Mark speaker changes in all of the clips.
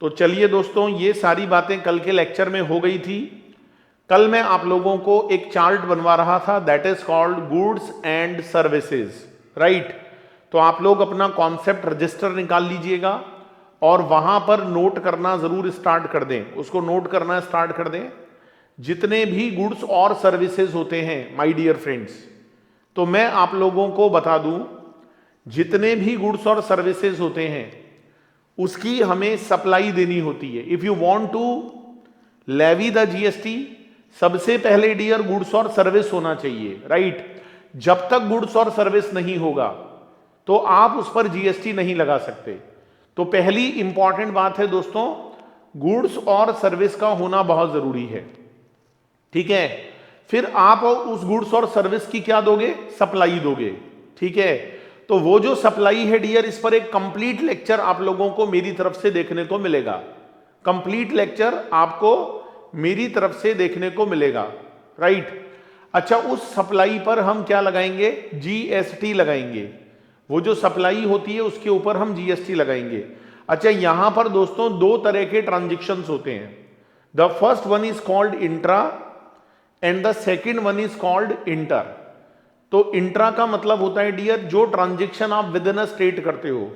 Speaker 1: तो चलिए दोस्तों, ये सारी बातें कल के लेक्चर में हो गई थी। कल मैं आप लोगों को एक चार्ट बनवा रहा था, that is called goods and services, right. तो आप लोग अपना कॉन्सेप्ट रजिस्टर निकाल लीजिएगा और वहां पर नोट करना जरूर स्टार्ट कर दें, उसको नोट करना स्टार्ट कर दें। जितने भी गुड्स और सर्विसेज होते हैं माय डियर फ्रेंड्स, तो मैं आप लोगों को बता दूं, जितने भी गुड्स और सर्विसेज होते हैं उसकी हमें सप्लाई देनी होती है। If you want to levy the GST, सबसे पहले डियर गुड्स और सर्विस होना चाहिए, राइट। जब तक गुड्स और सर्विस नहीं होगा तो आप उस पर जीएसटी नहीं लगा सकते। तो पहली इंपॉर्टेंट बात है दोस्तों, गुड्स और सर्विस का होना बहुत जरूरी है, ठीक है। फिर आप उस गुड्स और सर्विस की क्या दोगे, सप्लाई दोगे, ठीक है। तो वो जो सप्लाई है डियर, इस पर एक कंप्लीट लेक्चर आप लोगों को मेरी तरफ से देखने को मिलेगा। कंप्लीट लेक्चर आपको मेरी तरफ से देखने को मिलेगा, राइट। अच्छा, उस सप्लाई पर हम क्या लगाएंगे, जीएसटी लगाएंगे। वो जो सप्लाई होती है उसके ऊपर हम जीएसटी लगाएंगे। अच्छा, यहां पर दोस्तों दो तरह के ट्रांजेक्शन्स होते हैं। The first one is called intra and the second one is called inter. तो इंट्रा का मतलब होता है डियर, जो ट्रांजेक्शन आप विद इन अ स्टेट करते हो,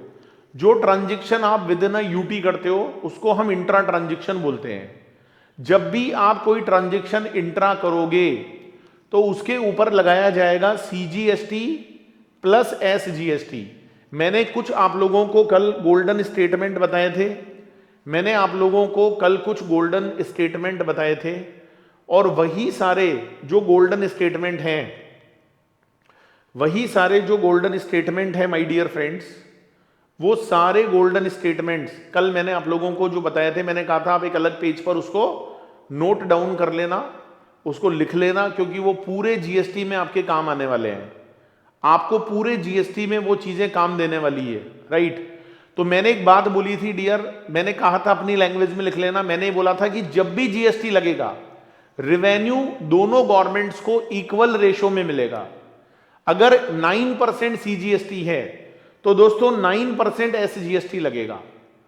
Speaker 1: जो ट्रांजेक्शन आप विद इन अ यूटी करते हो, उसको हम इंट्रा ट्रांजेक्शन बोलते हैं। जब भी आप कोई ट्रांजेक्शन इंट्रा करोगे तो उसके ऊपर लगाया जाएगा सीजीएसटी प्लस एसजीएसटी। मैंने कुछ आप लोगों को कल गोल्डन स्टेटमेंट बताए थे, मैंने आप लोगों को कल कुछ गोल्डन स्टेटमेंट बताए थे, और वही सारे जो गोल्डन स्टेटमेंट हैं, वही सारे जो गोल्डन स्टेटमेंट है माय डियर फ्रेंड्स, वो सारे गोल्डन स्टेटमेंट्स कल मैंने आप लोगों को जो बताए थे, मैंने कहा था आप एक अलग पेज पर उसको नोट डाउन कर लेना, उसको लिख लेना, क्योंकि वो पूरे जीएसटी में आपके काम आने वाले हैं। आपको पूरे जीएसटी में वो चीजें काम देने वाली है, राइट। तो मैंने एक बात बोली थी डियर, मैंने कहा था अपनी लैंग्वेज में लिख लेना, मैंने बोला था कि जब भी जीएसटी लगेगा, रेवेन्यू दोनों गवर्नमेंट्स को इक्वल रेशो में मिलेगा। अगर 9% सीजीएसटी है तो दोस्तों 9% एसजीएसटी लगेगा,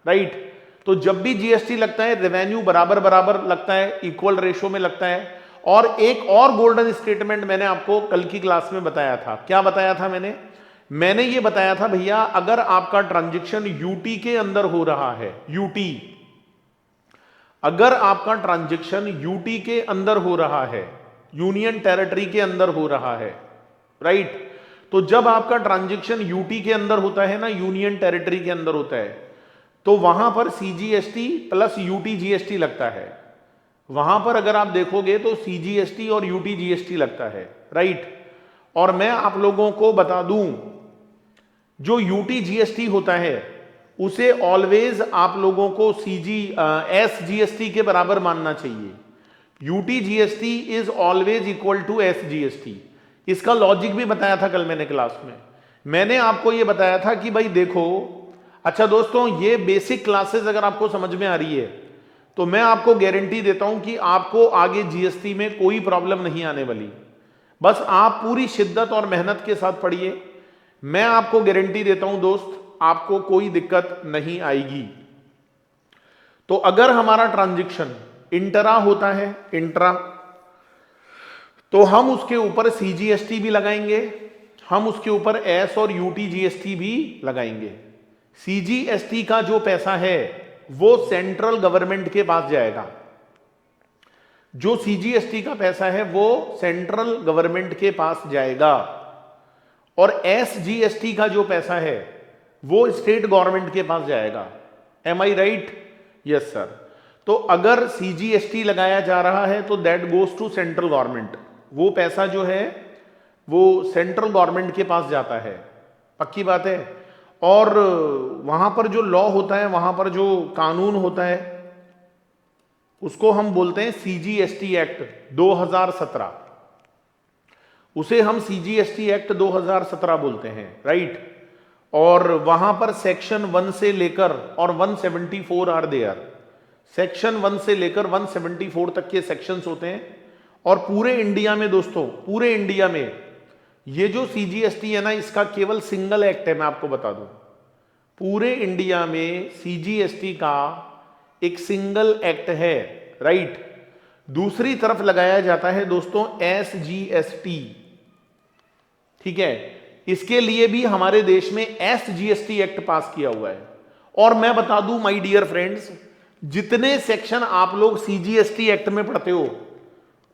Speaker 1: राइट। तो जब भी जीएसटी लगता है रेवेन्यू बराबर बराबर लगता है, इक्वल रेशो में लगता है। और एक और गोल्डन स्टेटमेंट मैंने आपको कल की क्लास में बताया था। क्या बताया था मैंने ये बताया था भैया, अगर आपका ट्रांजैक्शन यूटी के अंदर हो रहा है, यूटी, अगर आपका ट्रांजैक्शन यूटी के अंदर हो रहा है, यूनियन टेरिटरी के अंदर हो रहा है, राइट। तो जब आपका ट्रांजैक्शन यूटी के अंदर होता है ना, यूनियन टेरिटरी के अंदर होता है, तो वहां पर सीजीएसटी प्लस यूटी जीएसटी लगता है। वहां पर अगर आप देखोगे तो सीजीएसटी और यूटी जीएसटी लगता है, राइट। और मैं आप लोगों को बता दूं, जो यूटी जीएसटी होता है उसे ऑलवेज आप लोगों को एसजीएसटी के बराबर मानना चाहिए। UT GST is always equal to SGST. इसका लॉजिक भी बताया था कल मैंने क्लास में। मैंने आपको यह बताया था कि भाई देखो, अच्छा दोस्तों, ये बेसिक क्लासेस अगर आपको समझ में आ रही है तो मैं आपको गारंटी देता हूं कि आपको आगे जीएसटी में कोई प्रॉब्लम नहीं आने वाली। बस आप पूरी शिद्दत और मेहनत के साथ पढ़िए, मैं आपको गारंटी देता हूं दोस्त, आपको कोई दिक्कत नहीं आएगी। तो अगर हमारा ट्रांजैक्शन इंट्रा होता है, इंट्रा, तो हम उसके ऊपर सीजीएसटी भी लगाएंगे, हम उसके ऊपर एस और यूटी जीएसटी भी लगाएंगे। सीजीएसटी का जो पैसा है वो सेंट्रल गवर्नमेंट के पास जाएगा। जो सीजीएसटी का पैसा है वो सेंट्रल गवर्नमेंट के पास जाएगा, और एसजीएसटी का जो पैसा है वो स्टेट गवर्नमेंट के पास जाएगा। Am I right? Yes sir. तो अगर सीजीएसटी लगाया जा रहा है तो that goes to central government, वो पैसा जो है वो सेंट्रल गवर्नमेंट के पास जाता है, पक्की बात है। और वहां पर जो लॉ होता है, वहां पर जो कानून होता है, उसको हम बोलते हैं सीजीएसटी एक्ट 2017, उसे हम सीजीएसटी एक्ट 2017 बोलते हैं, राइट। और वहां पर सेक्शन 1 से लेकर और 174 आर देयर, सेक्शन 1 से लेकर 174 तक के सेक्शंस होते हैं। और पूरे इंडिया में दोस्तों, पूरे इंडिया में ये जो सीजीएसटी है ना, इसका केवल सिंगल एक्ट है, मैं आपको बता दूं। पूरे इंडिया में सीजीएसटी का एक सिंगल एक्ट है, राइट। दूसरी तरफ लगाया जाता है दोस्तों SGST, ठीक है। इसके लिए भी हमारे देश में SGST एक्ट पास किया हुआ है। और मैं बता दूं माय डियर फ्रेंड्स, जितने सेक्शन आप लोग CGST एक्ट में पढ़ते हो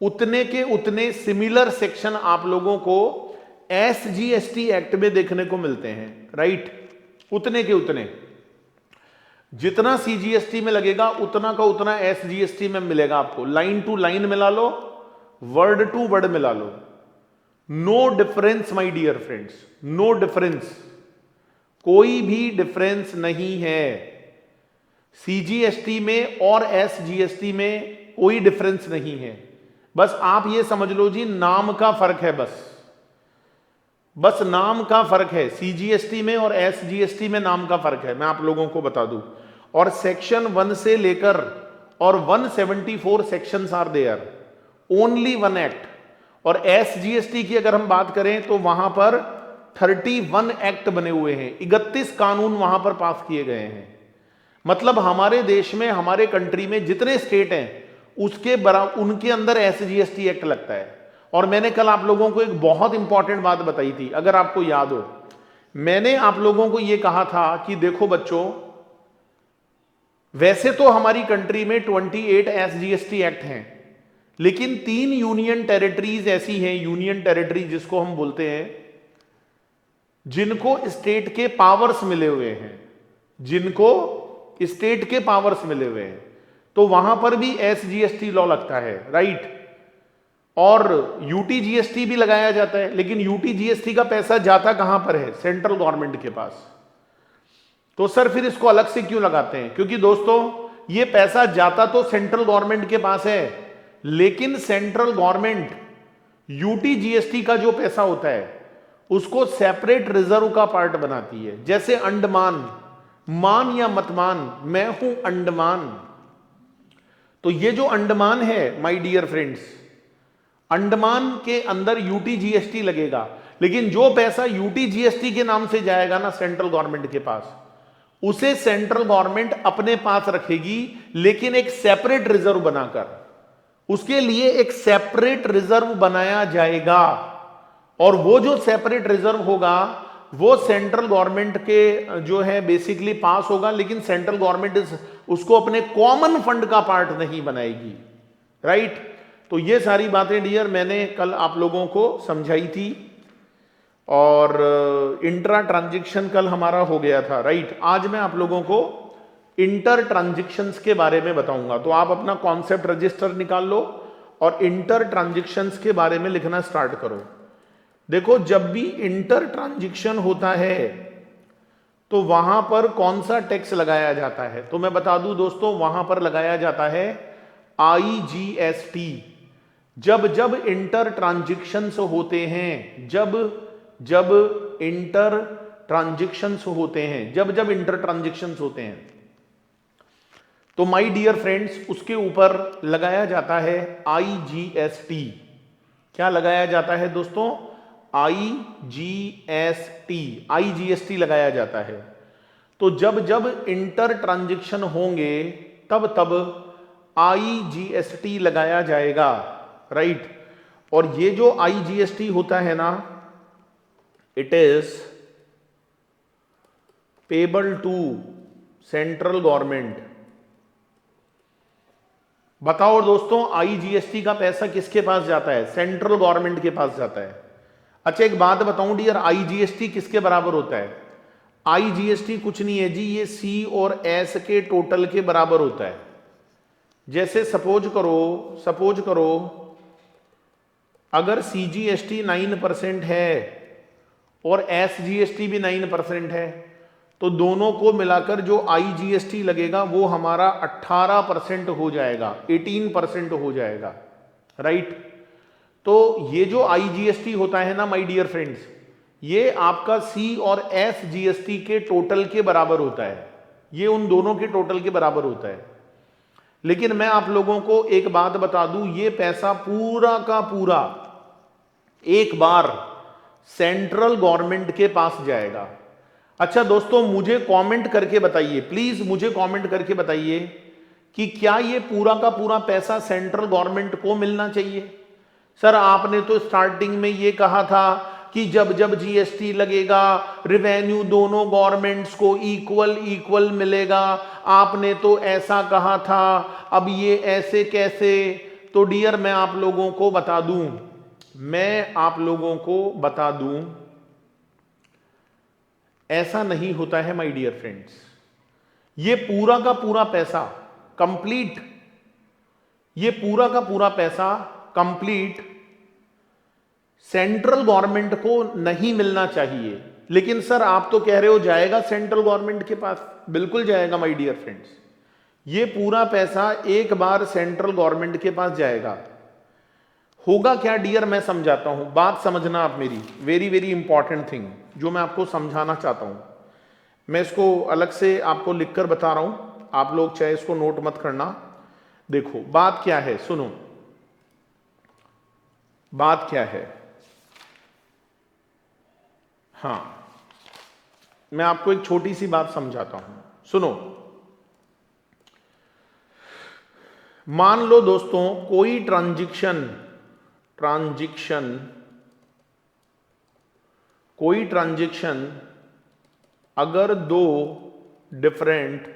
Speaker 1: उतने के उतने सिमिलर सेक्शन आप लोगों को SGST एक्ट में देखने को मिलते हैं, राइट। उतने के उतने, जितना CGST में लगेगा उतना का उतना SGST में मिलेगा आपको। लाइन टू लाइन मिला लो, वर्ड टू वर्ड मिला लो, no difference my dear friends, no difference, कोई भी डिफरेंस नहीं है। CGST में और SGST में कोई डिफरेंस नहीं है। बस आप ये समझ लो जी, नाम का फर्क है, बस नाम का फर्क है। CGST में और SGST में नाम का फर्क है, मैं आप लोगों को बता दूं। और सेक्शन 1 से लेकर और 174 sections are there, only one act. और SGST की अगर हम बात करें तो वहां पर 31 एक्ट बने हुए हैं, 31 कानून वहां पर पास किए गए हैं। मतलब हमारे देश में, हमारे कंट्री में जितने स्टेट हैं उसके बराबर उनके अंदर SGST एक्ट लगता है। और मैंने कल आप लोगों को एक बहुत इंपॉर्टेंट बात बताई थी, अगर आपको याद हो, मैंने आप लोगों को यह कहा था कि देखो बच्चों, वैसे तो हमारी कंट्री में 28 SGST एक्ट हैं, लेकिन 3 यूनियन टेरिटरीज ऐसी हैं, यूनियन टेरिटरी जिसको हम बोलते हैं, जिनको स्टेट के पावर्स मिले हुए हैं, जिनको स्टेट के पावर्स मिले हुए हैं, तो वहां पर भी SGST लॉ लगता है, राइट। और UTGST भी लगाया जाता है, लेकिन UTGST का पैसा जाता कहां पर है? सेंट्रल गवर्नमेंट के पास। तो सर फिर इसको अलग से क्यों लगाते हैं? क्योंकि दोस्तों ये पैसा जाता तो सेंट्रल गवर्नमेंट के पास है, लेकिन सेंट्रल गवर्नमेंट UTGST का जो पैसा होता है उसको सेपरेट रिजर्व का पार्ट बनाती है। जैसे अंडमान, मान या मत मान, मैं हूं अंडमान, तो ये जो अंडमान है माय डियर फ्रेंड्स, अंडमान के अंदर UTGST लगेगा, लेकिन जो पैसा UTGST के नाम से जाएगा ना सेंट्रल गवर्नमेंट के पास, उसे सेंट्रल गवर्नमेंट अपने पास रखेगी, लेकिन एक सेपरेट रिजर्व बनाकर, उसके लिए एक सेपरेट रिजर्व बनाया जाएगा। और वो जो सेपरेट रिजर्व होगा वो सेंट्रल गवर्नमेंट के जो है बेसिकली पास होगा, लेकिन सेंट्रल गवर्नमेंट उसको अपने कॉमन फंड का पार्ट नहीं बनाएगी, राइट। तो ये सारी बातें डियर मैंने कल आप लोगों को समझाई थी। और इंट्रा ट्रांजैक्शन कल हमारा हो गया था, राइट। आज मैं आप लोगों को इंटर ट्रांजैक्शंस के बारे में बताऊंगा। तो आप अपना कॉन्सेप्ट रजिस्टर निकाल लो और इंटर ट्रांजैक्शंस के बारे में लिखना स्टार्ट करो। देखो, जब भी इंटर ट्रांजैक्शन होता है तो वहां पर कौन सा टैक्स लगाया जाता है? तो मैं बता दूं दोस्तों, वहां पर लगाया जाता है IGST। जब जब इंटर ट्रांजैक्शंस होते हैं, जब इंटर ट्रांजैक्शंस होते हैं, जब इंटर ट्रांजैक्शंस होते हैं, तो माय डियर फ्रेंड्स उसके ऊपर लगाया जाता है IGST। क्या लगाया जाता है दोस्तों? IGST लगाया जाता है। तो जब जब इंटर ट्रांजैक्शन होंगे तब तब IGST लगाया जाएगा, राइट। और ये जो IGST होता है ना, it is payable to central government. बताओ दोस्तों, IGST का पैसा किसके पास जाता है? सेंट्रल गवर्नमेंट के पास जाता है। अच्छा एक बात बताऊं डियर, IGST किसके बराबर होता है? IGST कुछ नहीं है जी, ये C और S के टोटल के बराबर होता है। जैसे सपोज करो अगर CGST 9% है और SGST भी 9% है, तो दोनों को मिलाकर जो IGST लगेगा वो हमारा 18% हो जाएगा, 18% हो जाएगा, राइट। तो ये जो IGST होता है ना माय डियर फ्रेंड्स, ये आपका C और SGST के टोटल के बराबर होता है, ये उन दोनों के टोटल के बराबर होता है। लेकिन मैं आप लोगों को एक बात बता दूं, ये पैसा पूरा का पूरा एक बार सेंट्रल गवर्नमेंट के पास जाएगा। अच्छा दोस्तों, मुझे कमेंट करके बताइए, प्लीज मुझे कमेंट करके बताइए कि क्या ये पूरा का पूरा पैसा सेंट्रल गवर्नमेंट को मिलना चाहिए? सर आपने तो स्टार्टिंग में ये कहा था कि जब जब जीएसटी लगेगा रेवेन्यू दोनों गवर्नमेंट्स को इक्वल इक्वल मिलेगा, आपने तो ऐसा कहा था, अब ये ऐसे कैसे? तो डियर मैं आप लोगों को बता दूं ऐसा नहीं होता है माय डियर फ्रेंड्स। ये पूरा का पूरा पैसा कंप्लीट सेंट्रल गवर्नमेंट को नहीं मिलना चाहिए। लेकिन सर आप तो कह रहे हो जाएगा सेंट्रल गवर्नमेंट के पास। बिल्कुल जाएगा माय डियर फ्रेंड्स, ये पूरा पैसा एक बार सेंट्रल गवर्नमेंट के पास जाएगा। होगा क्या डियर, मैं समझाता हूं, बात समझना आप मेरी, वेरी वेरी इंपॉर्टेंट थिंग जो मैं आपको समझाना चाहता हूं। मैं इसको अलग से आपको लिखकर बता रहा हूं, आप लोग चाहे इसको नोट मत करना। देखो बात क्या है, सुनो बात क्या है। हाँ, मैं आपको एक छोटी सी बात समझाता हूं, सुनो। मान लो दोस्तों कोई ट्रांजैक्शन अगर दो डिफरेंट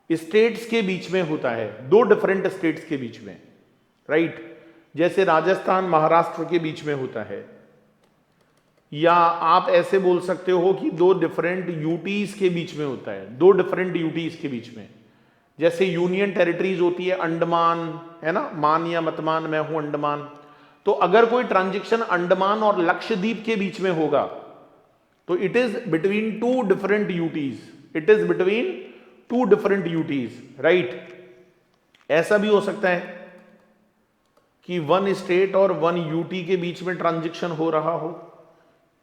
Speaker 1: स्टेट्स के बीच में होता है, दो डिफरेंट स्टेट्स के बीच में, राइट, जैसे राजस्थान महाराष्ट्र के बीच में होता है, या आप ऐसे बोल सकते हो कि दो डिफरेंट यूटीज के बीच में होता है, दो डिफरेंट यूटीज के बीच में, जैसे यूनियन टेरिटरीज होती है, अंडमान है ना, मान या मत मान, मैं हूं अंडमान। तो अगर कोई ट्रांजैक्शन अंडमान और लक्षद्वीप के बीच में होगा तो it is between two different UTs, right. ऐसा भी हो सकता है कि वन स्टेट और वन यूटी के बीच में ट्रांजैक्शन हो रहा हो,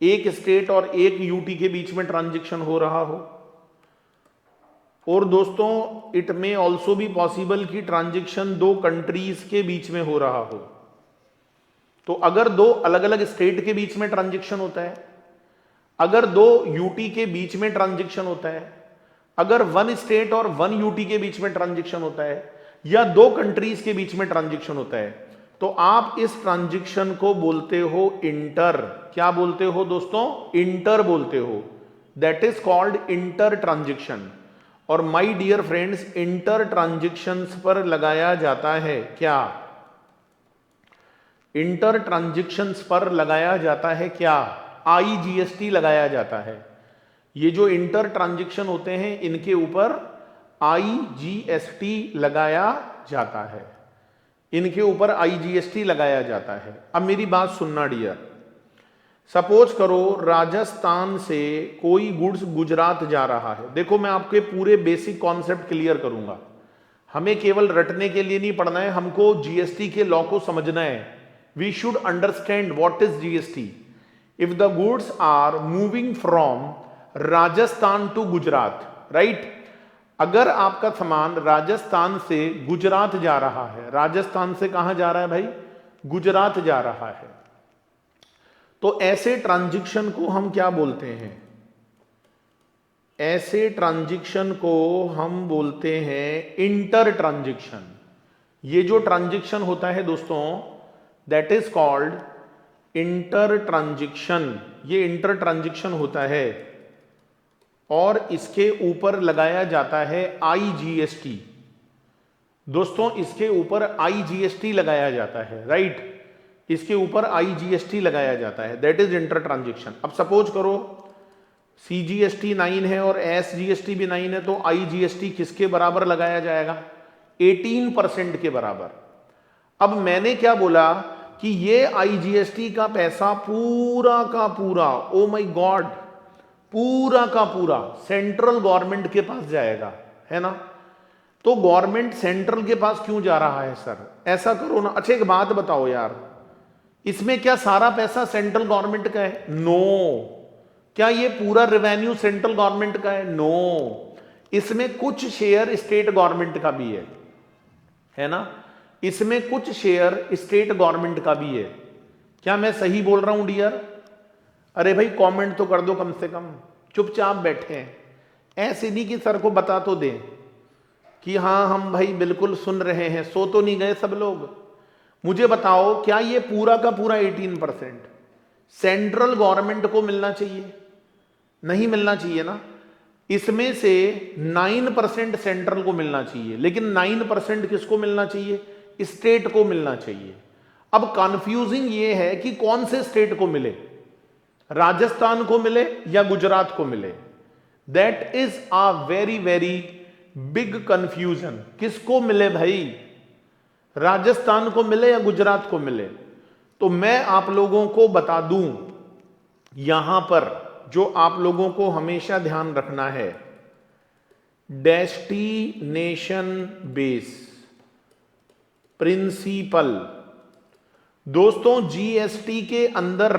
Speaker 1: एक स्टेट और एक यूटी के बीच में ट्रांजैक्शन हो रहा हो। और दोस्तों it may also be possible कि ट्रांजैक्शन दो कंट्रीज के बीच में हो रहा हो। तो अगर दो अलग अलग स्टेट के बीच में ट्रांजैक्शन होता है, अगर दो यूटी के बीच में ट्रांजैक्शन होता है, अगर वन स्टेट और वन यूटी के बीच में ट्रांजैक्शन होता है, या दो कंट्रीज के बीच में ट्रांजैक्शन होता है, तो आप इस ट्रांजैक्शन को बोलते हो इंटर। क्या बोलते हो दोस्तों? इंटर बोलते हो। That is called inter transaction. और my dear friends, inter transactions पर लगाया जाता है क्या? इंटर ट्रांजैक्शंस पर लगाया जाता है क्या? आईजीएसटी लगाया जाता है। ये जो इंटर ट्रांजैक्शन होते हैं इनके ऊपर आईजीएसटी लगाया जाता है, इनके ऊपर आईजीएसटी लगाया जाता है। अब मेरी बात सुनना डियर, सपोज करो राजस्थान से कोई गुड्स गुजरात जा रहा है। देखो मैं आपके पूरे बेसिक कॉन्सेप्ट क्लियर करूंगा, हमें केवल रटने के लिए नहीं पढ़ना है, हमको जीएसटी के लॉ को समझना है। We should understand what is GST. If the goods are moving from Rajasthan to Gujarat, right, अगर आपका सामान राजस्थान से गुजरात जा रहा है, राजस्थान से कहां जा रहा है भाई? गुजरात जा रहा है, तो ऐसे ट्रांजैक्शन को हम क्या बोलते हैं? ऐसे ट्रांजैक्शन को हम बोलते हैं इंटर ट्रांजैक्शन। ये जो ट्रांजैक्शन होता है दोस्तों, that is called inter transaction. ये इंटर ट्रांजैक्शन होता है और इसके ऊपर लगाया जाता है आईजीएसटी। दोस्तों इसके ऊपर आईजीएसटी लगाया जाता है, राइट, इसके ऊपर आईजीएसटी लगाया जाता है, दैट इज इंटर ट्रांजैक्शन। अब सपोज करो सीजीएसटी 9 है और एसजीएसटी भी 9 है, तो आईजीएसटी किसके बराबर लगाया जाएगा? 18% के बराबर। अब मैंने क्या बोला कि ये आईजीएसटी का पैसा पूरा का पूरा, ओ माय गॉड, पूरा का पूरा सेंट्रल गवर्नमेंट के पास जाएगा, है ना। तो गवर्नमेंट सेंट्रल के पास क्यों जा रहा है सर? ऐसा करो ना, अच्छा एक बात बताओ यार, इसमें क्या सारा पैसा सेंट्रल गवर्नमेंट का है? नो। क्या ये पूरा रेवेन्यू सेंट्रल गवर्नमेंट का है? नो। इसमें कुछ शेयर स्टेट गवर्नमेंट का भी है ना, इसमें कुछ शेयर स्टेट गवर्नमेंट का भी है। क्या मैं सही बोल रहा हूं डियर? अरे भाई कमेंट तो कर दो कम से कम, चुपचाप बैठे हैं, ऐसे नहीं कि सर को बता तो दें। कि हाँ हम भाई बिल्कुल सुन रहे हैं, सो तो नहीं गए सब लोग। मुझे बताओ क्या ये पूरा का पूरा 18% सेंट्रल गवर्नमेंट को मिलना चाहिए? नहीं मिलना चाहिए ना। इसमें से 9% सेंट्रल को मिलना चाहिए, लेकिन 9% किसको मिलना चाहिए? स्टेट को मिलना चाहिए। अब कंफ्यूजिंग ये है कि कौन से स्टेट को मिले, राजस्थान को मिले या गुजरात को मिले। That is a very very big confusion. किसको मिले भाई, राजस्थान को मिले या गुजरात को मिले? तो मैं आप लोगों को बता दूं, यहां पर जो आप लोगों को हमेशा ध्यान रखना है, डेस्टिनेशन बेस प्रिंसिपल। दोस्तों जीएसटी के अंदर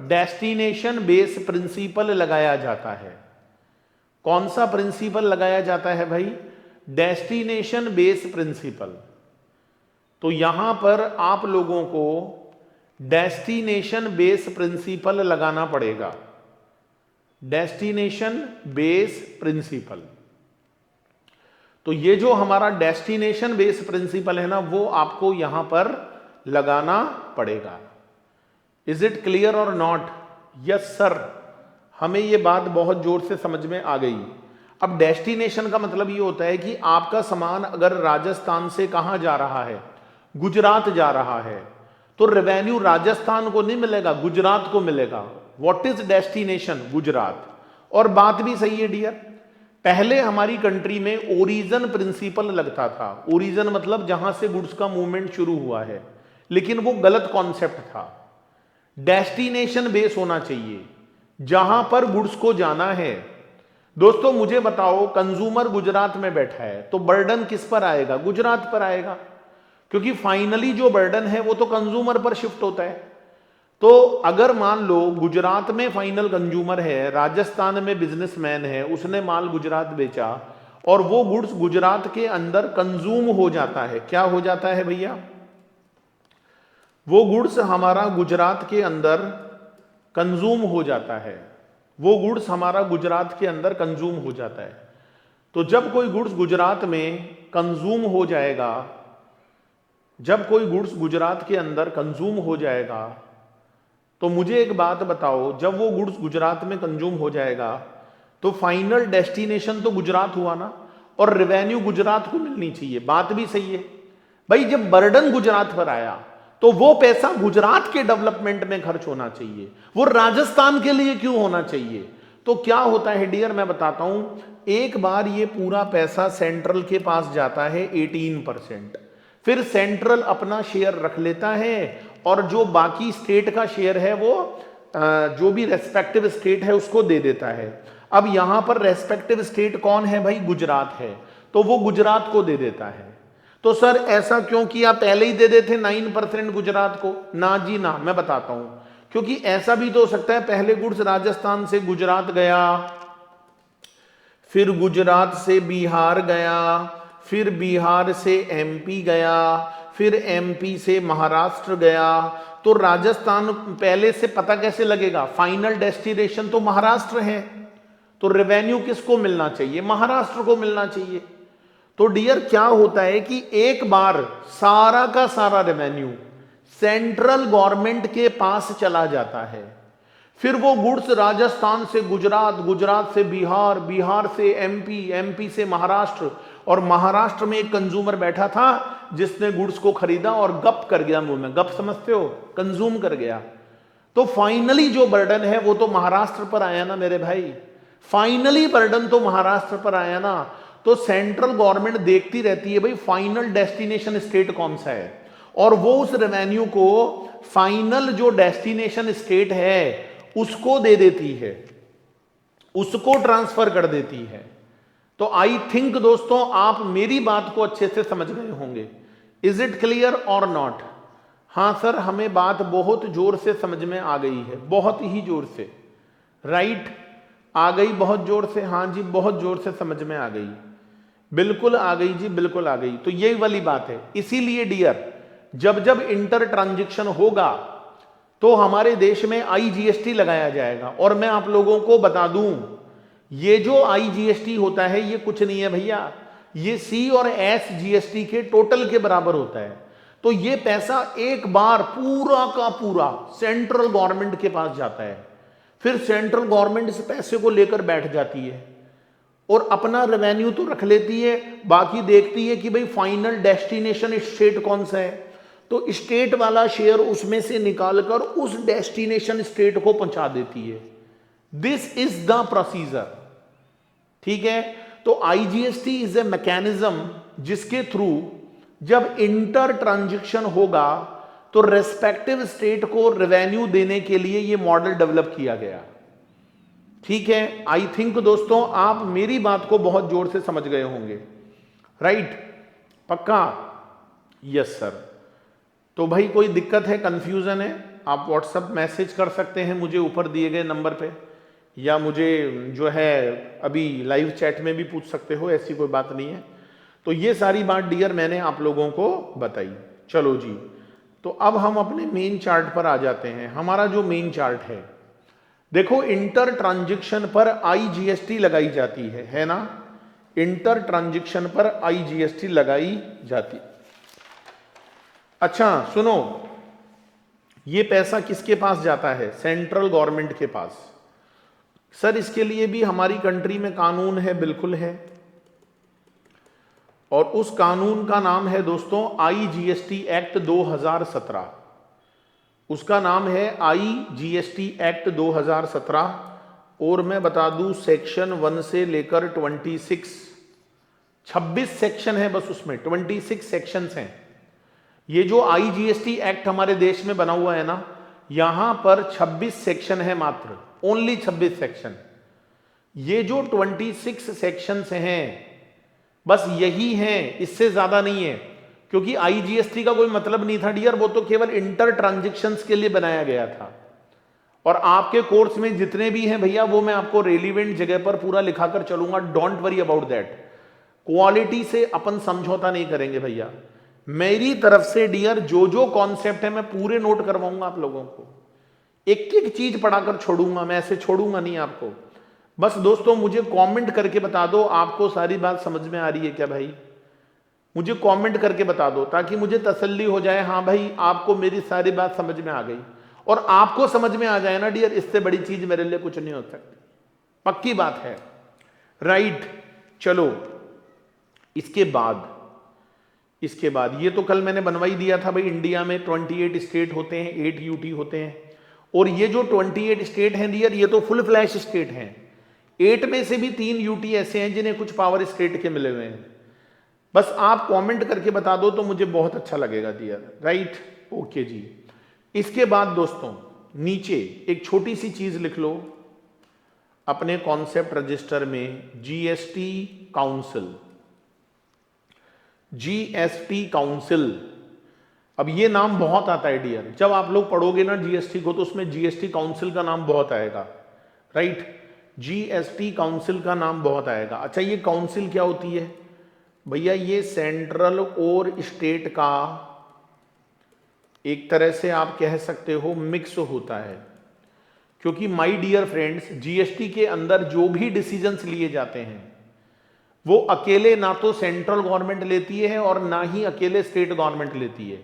Speaker 1: डेस्टिनेशन बेस प्रिंसिपल लगाया जाता है। कौन सा प्रिंसिपल लगाया जाता है भाई? Destination base principle. तो यहां पर आप लोगों को डेस्टिनेशन बेस प्रिंसिपल लगाना पड़ेगा। Destination base principle. तो ये जो हमारा डेस्टिनेशन बेस प्रिंसिपल है ना, वो आपको यहां पर लगाना पड़ेगा। इज इट क्लियर और नॉट? यस सर, हमें ये बात बहुत जोर से समझ में आ गई। अब डेस्टिनेशन का मतलब ये होता है कि आपका सामान अगर राजस्थान से कहां जा रहा है, गुजरात जा रहा है, तो रेवेन्यू राजस्थान को नहीं मिलेगा, गुजरात को मिलेगा। What is destination? गुजरात। और बात भी सही है डियर, पहले हमारी कंट्री में ओरिजिन प्रिंसिपल लगता था। ओरिजिन मतलब जहां से गुड्स का मूवमेंट शुरू हुआ है, लेकिन वो गलत कॉन्सेप्ट था। डेस्टिनेशन बेस होना चाहिए, जहां पर गुड्स को जाना है। दोस्तों मुझे बताओ, कंज्यूमर गुजरात में बैठा है तो बर्डन किस पर आएगा? गुजरात पर आएगा, क्योंकि फाइनली जो बर्डन है वो तो कंज्यूमर पर शिफ्ट होता है। तो अगर मान लो गुजरात में फाइनल कंज्यूमर है, राजस्थान में बिजनेसमैन है, उसने माल गुजरात बेचा और वो गुड्स गुजरात के अंदर कंज्यूम हो जाता है। क्या हो जाता है भैया? वो गुड्स हमारा गुजरात के अंदर कंज्यूम हो जाता है। वो गुड्स हमारा गुजरात के अंदर कंज्यूम हो जाता है। तो जब कोई गुड्स गुजरात में कंज्यूम हो जाएगा, जब कोई गुड्स गुजरात के अंदर कंज्यूम हो जाएगा, तो मुझे एक बात बताओ, जब वो गुड्स गुजरात में कंज्यूम हो जाएगा तो फाइनल डेस्टिनेशन तो गुजरात हुआ ना, और रेवेन्यू गुजरात को मिलनी चाहिए। बात भी सही है भाई। जब बर्डन गुजरात पर आया तो वो पैसा गुजरात के डेवलपमेंट में खर्च होना चाहिए, वो राजस्थान के लिए क्यों होना चाहिए? तो क्या होता है डियर, मैं बताता हूं। एक बार ये पूरा पैसा सेंट्रल के पास जाता है 18%, फिर सेंट्रल अपना शेयर रख लेता है और जो बाकी स्टेट का शेयर है वो जो भी रेस्पेक्टिव स्टेट है उसको दे देता है। अब यहां पर रेस्पेक्टिव स्टेट कौन है भाई? गुजरात है, तो वो गुजरात को दे देता है। तो सर ऐसा क्यों किया? पहले ही दे देते 9% गुजरात को। ना जी ना, मैं बताता हूं। क्योंकि ऐसा भी तो हो सकता है पहले गुड्स राजस्थान से गुजरात गया, फिर गुजरात से बिहार गया, फिर बिहार से एमपी गया, फिर एमपी से महाराष्ट्र गया। तो राजस्थान पहले से पता कैसे लगेगा? फाइनल डेस्टिनेशन तो महाराष्ट्र है, तो रेवेन्यू किसको मिलना चाहिए? महाराष्ट्र को मिलना चाहिए। तो डियर क्या होता है कि एक बार सारा का सारा रेवेन्यू सेंट्रल गवर्नमेंट के पास चला जाता है, फिर वो गुड्स राजस्थान से गुजरात, गुजरात से बिहार, बिहार से एमपी, एमपी से महाराष्ट्र, और महाराष्ट्र में एक कंज्यूमर बैठा था जिसने गुड्स को खरीदा और गप कर गया मुंह में। गप समझते हो? कंज्यूम कर गया। तो फाइनली जो बर्डन है वो तो महाराष्ट्र पर आया ना मेरे भाई। फाइनली बर्डन तो महाराष्ट्र पर आया ना। तो सेंट्रल गवर्नमेंट देखती रहती है भाई फाइनल डेस्टिनेशन स्टेट कौन सा है, और वो उस रेवेन्यू को फाइनल जो डेस्टिनेशन स्टेट है उसको दे देती है, उसको ट्रांसफर कर देती है। तो आई थिंक दोस्तों आप मेरी बात को अच्छे से समझ गए होंगे। इज इट क्लियर और नॉट? हां सर, हमें बात बहुत जोर से समझ में आ गई है, बहुत ही जोर से। राइट, आ गई बहुत जोर से। हां जी, बहुत जोर से समझ में आ गई, बिल्कुल आ गई जी, बिल्कुल आ गई। तो यही वाली बात है। इसीलिए डियर, जब जब इंटर ट्रांजेक्शन होगा तो हमारे देश में आईजीएसटी लगाया जाएगा। और मैं आप लोगों को बता दूं, ये जो आईजीएसटी होता है ये कुछ नहीं है भैया, ये सी और एस जीएसटी के टोटल के बराबर होता है। तो ये पैसा एक बार पूरा का पूरा सेंट्रल गवर्नमेंट के पास जाता है, फिर सेंट्रल गवर्नमेंट इस पैसे को लेकर बैठ जाती है और अपना रेवेन्यू तो रख लेती है, बाकी देखती है कि भाई फाइनल डेस्टिनेशन स्टेट कौन सा है, तो स्टेट वाला शेयर उसमें से निकालकर उस डेस्टिनेशन स्टेट को पहुंचा देती है। दिस इज द प्रोसीजर, ठीक है। तो आईजीएसटी इज ए मैकेनिज्म जिसके थ्रू जब इंटर ट्रांजैक्शन होगा तो रेस्पेक्टिव स्टेट को रेवेन्यू देने के लिए यह मॉडल डेवलप किया गया, ठीक है। आई थिंक दोस्तों आप मेरी बात को बहुत जोर से समझ गए होंगे, राइट? पक्का? Yes sir. तो भाई कोई दिक्कत है, कंफ्यूजन है, आप व्हाट्सएप मैसेज कर सकते हैं मुझे ऊपर दिए गए नंबर पे, या मुझे जो है अभी लाइव चैट में भी पूछ सकते हो, ऐसी कोई बात नहीं है। तो ये सारी बात डियर मैंने आप लोगों को बताई। चलो जी, तो अब हम अपने मेन चार्ट पर आ जाते हैं। हमारा जो मेन चार्ट है, देखो इंटर ट्रांजैक्शन पर आईजीएसटी लगाई जाती है ना? इंटर ट्रांजैक्शन पर आईजीएसटी लगाई जाती। अच्छा सुनो, ये पैसा किसके पास जाता है? सेंट्रल गवर्नमेंट के पास। सर इसके लिए भी हमारी कंट्री में कानून है, बिल्कुल है, और उस कानून का नाम है दोस्तों आईजीएसटी एक्ट 2017। उसका नाम है आईजीएसटी एक्ट 2017, और मैं बता दूं सेक्शन 1 से लेकर 26 सेक्शन है बस, उसमें 26 सेक्शंस हैं। ये जो आईजीएसटी एक्ट हमारे देश में बना हुआ है ना, यहां पर 26 सेक्शन है मात्र, ओनली 26 सेक्शन। ये जो 26 सेक्शंस हैं बस यही हैं, इससे ज्यादा नहीं है, क्योंकि आईजीएसटी का कोई मतलब नहीं था डियर, वो तो केवल इंटर ट्रांजैक्शंस के लिए बनाया गया था। और आपके कोर्स में जितने भी हैं भैया वो मैं आपको रेलिवेंट जगह पर पूरा लिखाकर चलूंगा, don't worry about that. Quality से अपन समझौता नहीं करेंगे भैया, मेरी तरफ से डियर जो जो कॉन्सेप्ट है मैं पूरे नोट करवाऊंगा आप लोगों को, एक एक चीज पढ़ाकर छोड़ूंगा, मैं ऐसे छोड़ूंगा नहीं आपको। बस दोस्तों मुझे कमेंट करके बता दो आपको सारी बात समझ में आ रही है क्या भाई, मुझे कमेंट करके बता दो ताकि मुझे तसल्ली हो जाए, हाँ भाई आपको मेरी सारी बात समझ में आ गई। और आपको समझ में आ जाए ना डियर, इससे बड़ी चीज मेरे लिए कुछ नहीं हो सकती, पक्की बात है, राइट? चलो इसके बाद ये तो कल मैंने बनवा ही दिया था भाई, इंडिया में 28 स्टेट होते हैं, 8 यूटी होते हैं, और ये जो 28 स्टेट हैं डियर ये तो फुल फ्लैश स्टेट हैं। 8 में से भी 3 यूटी ऐसे हैं जिन्हें कुछ पावर स्टेट के मिले हुए हैं। बस आप कमेंट करके बता दो तो मुझे बहुत अच्छा लगेगा डियर, राइट? ओके जी। इसके बाद दोस्तों नीचे एक छोटी सी चीज लिख लो अपने कॉन्सेप्ट रजिस्टर में, जीएसटी काउंसिल, जीएसटी काउंसिल। अब ये नाम बहुत आता है डियर, जब आप लोग पढ़ोगे ना जीएसटी को तो उसमें जीएसटी काउंसिल का नाम बहुत आएगा, राइट? जीएसटी काउंसिल का नाम बहुत आएगा। अच्छा ये काउंसिल क्या होती है भैया? ये सेंट्रल और स्टेट का एक तरह से आप कह सकते हो मिक्स होता है, क्योंकि माय डियर फ्रेंड्स जीएसटी के अंदर जो भी डिसीजंस लिए जाते हैं वो अकेले ना तो सेंट्रल गवर्नमेंट लेती है और ना ही अकेले स्टेट गवर्नमेंट लेती है।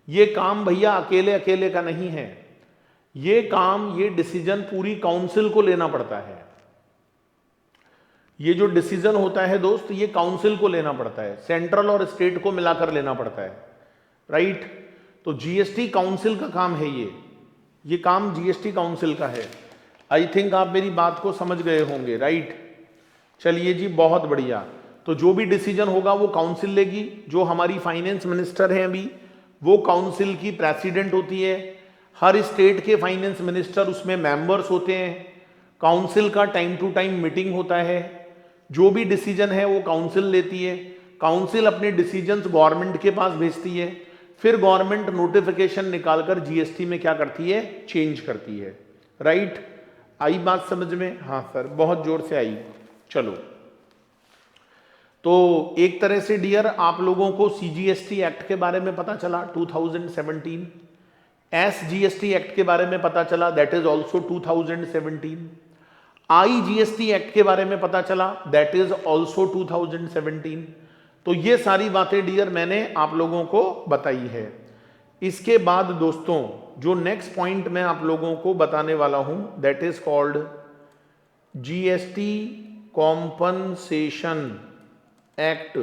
Speaker 1: ये काम भैया अकेले अकेले का नहीं है, ये काम, ये डिसीजन पूरी काउंसिल को लेना पड़ता है। ये जो डिसीजन होता है दोस्त ये काउंसिल को लेना पड़ता है, सेंट्रल और स्टेट को मिलाकर लेना पड़ता है, राइट? तो जीएसटी काउंसिल का काम है ये काम जीएसटी काउंसिल का है। आई थिंक आप मेरी बात को समझ गए होंगे, राइट? चलिए जी बहुत बढ़िया। तो जो भी डिसीजन होगा वो काउंसिल लेगी, जो हमारी फाइनेंस मिनिस्टर हैं अभी वो काउंसिल की प्रेसिडेंट होती है, हर स्टेट के फाइनेंस मिनिस्टर उसमें मेंबर्स होते हैं, काउंसिल का टाइम टू टाइम मीटिंग होता है, जो भी डिसीजन है वो काउंसिल लेती है, काउंसिल अपने डिसीजंस गवर्नमेंट के पास भेजती है, फिर गवर्नमेंट नोटिफिकेशन निकालकर जीएसटी में क्या करती है? चेंज करती है, राइट? आई बात समझ में? हाँ सर बहुत जोर से आई। चलो तो एक तरह से डियर आप लोगों को सीजीएसटी एक्ट के बारे में पता चला 2017, एसजीएसटी एक्ट के बारे में पता चला, that is also 2017, IGST act के बारे में पता चला, दैट इज ऑल्सो 2017, तो ये सारी बातें डियर मैंने आप लोगों को बताई है। इसके बाद दोस्तों जो नेक्स्ट पॉइंट मैं आप लोगों को बताने वाला हूं that is called GST compensation act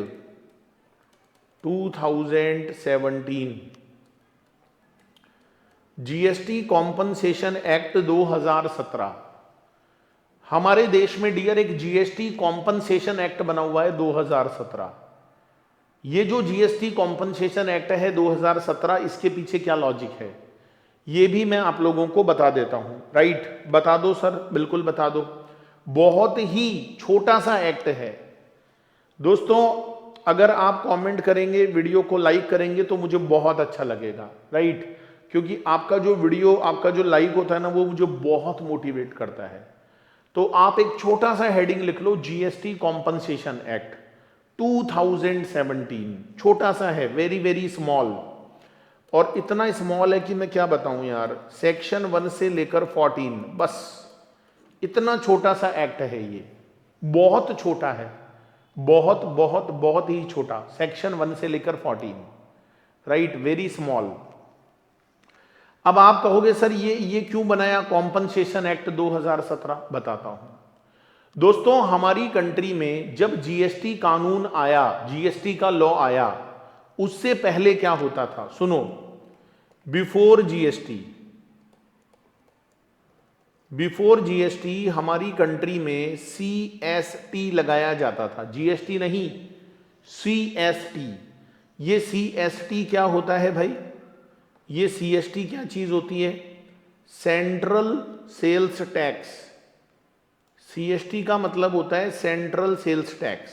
Speaker 1: 2017। GST compensation act 2017 हमारे देश में डियर एक जीएसटी कॉम्पनसेशन एक्ट बना हुआ है 2017। ये जो जीएसटी कॉम्पनसेशन एक्ट है 2017, इसके पीछे क्या लॉजिक है ये भी मैं आप लोगों को बता देता हूं। राइट, बता दो सर, बिल्कुल बता दो। बहुत ही छोटा सा एक्ट है दोस्तों, अगर आप कमेंट करेंगे, वीडियो को लाइक करेंगे तो मुझे बहुत अच्छा लगेगा। राइट, क्योंकि आपका जो वीडियो, आपका जो लाइक होता है ना, वो मुझे बहुत मोटिवेट करता है। तो आप एक छोटा सा हेडिंग लिख लो, जीएसटी कॉम्पनसेशन एक्ट 2017। छोटा सा है, वेरी वेरी स्मॉल, और इतना स्मॉल है कि मैं क्या बताऊं यार, सेक्शन 1 से लेकर 14, बस इतना छोटा सा एक्ट है ये, बहुत छोटा है, बहुत बहुत बहुत ही छोटा, सेक्शन 1 से लेकर 14। Right, very small. अब आप कहोगे सर ये क्यों बनाया कॉम्पनसेशन एक्ट 2017? बताता हूं दोस्तों। हमारी कंट्री में जब जीएसटी कानून आया, जीएसटी का लॉ आया, उससे पहले क्या होता था सुनो। बिफोर जीएसटी हमारी कंट्री में सीएसटी लगाया जाता था, जीएसटी नहीं, सीएसटी। ये सीएसटी क्या होता है भाई? ये सीएसटी क्या चीज होती है? Central sales tax. सीएसटी का मतलब होता है central sales tax,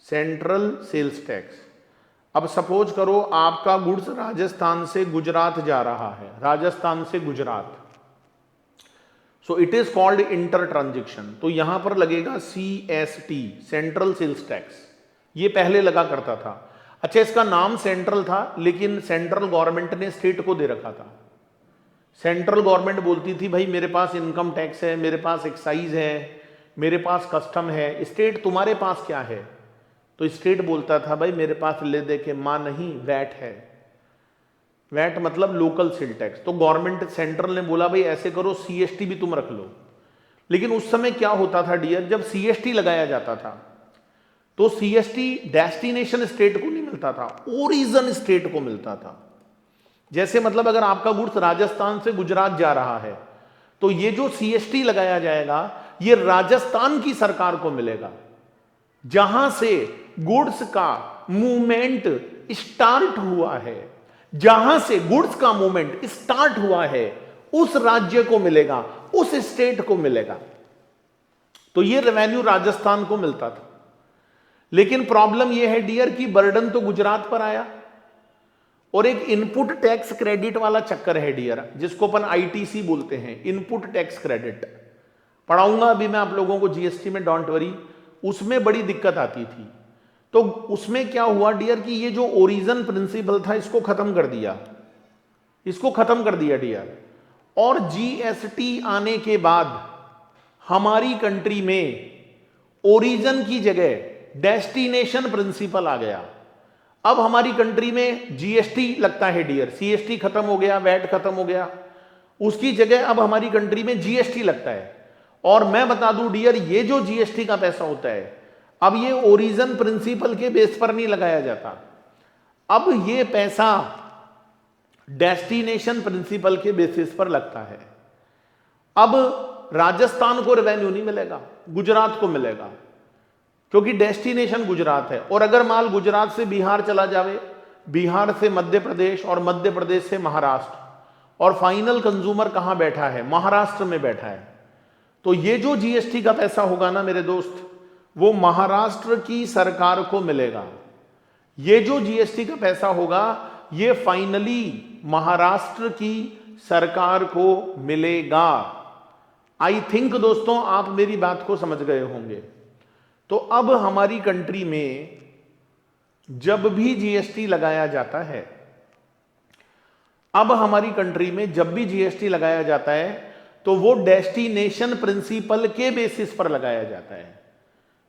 Speaker 1: central sales tax. अब सपोज करो आपका गुड्स राजस्थान से गुजरात जा रहा है, राजस्थान से Gujarat, so it is called inter transaction. तो यहां पर लगेगा सीएसटी, सेंट्रल सेल्स टैक्स। ये पहले लगा करता था। अच्छा, इसका नाम सेंट्रल था, लेकिन सेंट्रल गवर्नमेंट ने स्टेट को दे रखा था। सेंट्रल गवर्नमेंट बोलती थी भाई मेरे पास इनकम टैक्स है, मेरे पास एक्साइज है, मेरे पास कस्टम है, स्टेट तुम्हारे पास क्या है? तो स्टेट बोलता था भाई मेरे पास ले दे के मां नहीं, वैट है। वैट मतलब लोकल सेल टैक्स। तो गवर्नमेंट सेंट्रल ने बोला भाई ऐसे करो, सीएसटी भी तुम रख लो। लेकिन उस समय क्या होता था डियर, जब सीएसटी लगाया जाता था तो सीएसटी डेस्टिनेशन स्टेट को नहीं मिलता था, ओरिजिन स्टेट को मिलता था। जैसे मतलब अगर आपका गुड्स राजस्थान से गुजरात जा रहा है तो ये जो सीएसटी लगाया जाएगा ये राजस्थान की सरकार को मिलेगा, जहां से गुड्स का मूवमेंट स्टार्ट हुआ है, जहां से गुड्स का मूवमेंट स्टार्ट हुआ है उस राज्य को मिलेगा, उस स्टेट को मिलेगा। तो ये रेवेन्यू राजस्थान को मिलता था। लेकिन प्रॉब्लम यह है डियर कि बर्डन तो गुजरात पर आया, और एक इनपुट टैक्स क्रेडिट वाला चक्कर है डियर, जिसको अपन आईटीसी बोलते हैं, इनपुट टैक्स क्रेडिट। पढ़ाऊंगा अभी मैं आप लोगों को जीएसटी में, डोंट वरी। उसमें बड़ी दिक्कत आती थी। तो उसमें क्या हुआ डियर कि ये जो ओरिजिन प्रिंसिपल था इसको खत्म कर दिया, इसको खत्म कर दिया डियर। और जीएसटी आने के बाद हमारी कंट्री में ओरिजिन की जगह डेस्टिनेशन प्रिंसिपल आ गया। अब हमारी कंट्री में जीएसटी लगता है डियर, सीएसटी खत्म हो गया, वैट खत्म हो गया, उसकी जगह अब हमारी कंट्री में जीएसटी लगता है। और मैं बता दूं डियर, ये जो जीएसटी का पैसा होता है अब ये ओरिजिन प्रिंसिपल के बेस पर नहीं लगाया जाता, अब ये पैसा डेस्टिनेशन प्रिंसिपल के बेसिस पर लगता है। अब राजस्थान को रेवेन्यू नहीं मिलेगा, गुजरात को मिलेगा, क्योंकि डेस्टिनेशन गुजरात है। और अगर माल गुजरात से बिहार चला जावे, बिहार से मध्य प्रदेश और मध्य प्रदेश से महाराष्ट्र, और फाइनल कंज्यूमर कहां बैठा है? महाराष्ट्र में बैठा है। तो ये जो जीएसटी का पैसा होगा ना मेरे दोस्त, वो महाराष्ट्र की सरकार को मिलेगा। ये जो जीएसटी का पैसा होगा ये फाइनली महाराष्ट्र की सरकार को मिलेगा। आई थिंक दोस्तों आप मेरी बात को समझ गए होंगे। तो अब हमारी कंट्री में जब भी जीएसटी लगाया जाता है, अब हमारी कंट्री में जब भी जीएसटी लगाया जाता है तो वो डेस्टिनेशन प्रिंसिपल के बेसिस पर लगाया जाता है।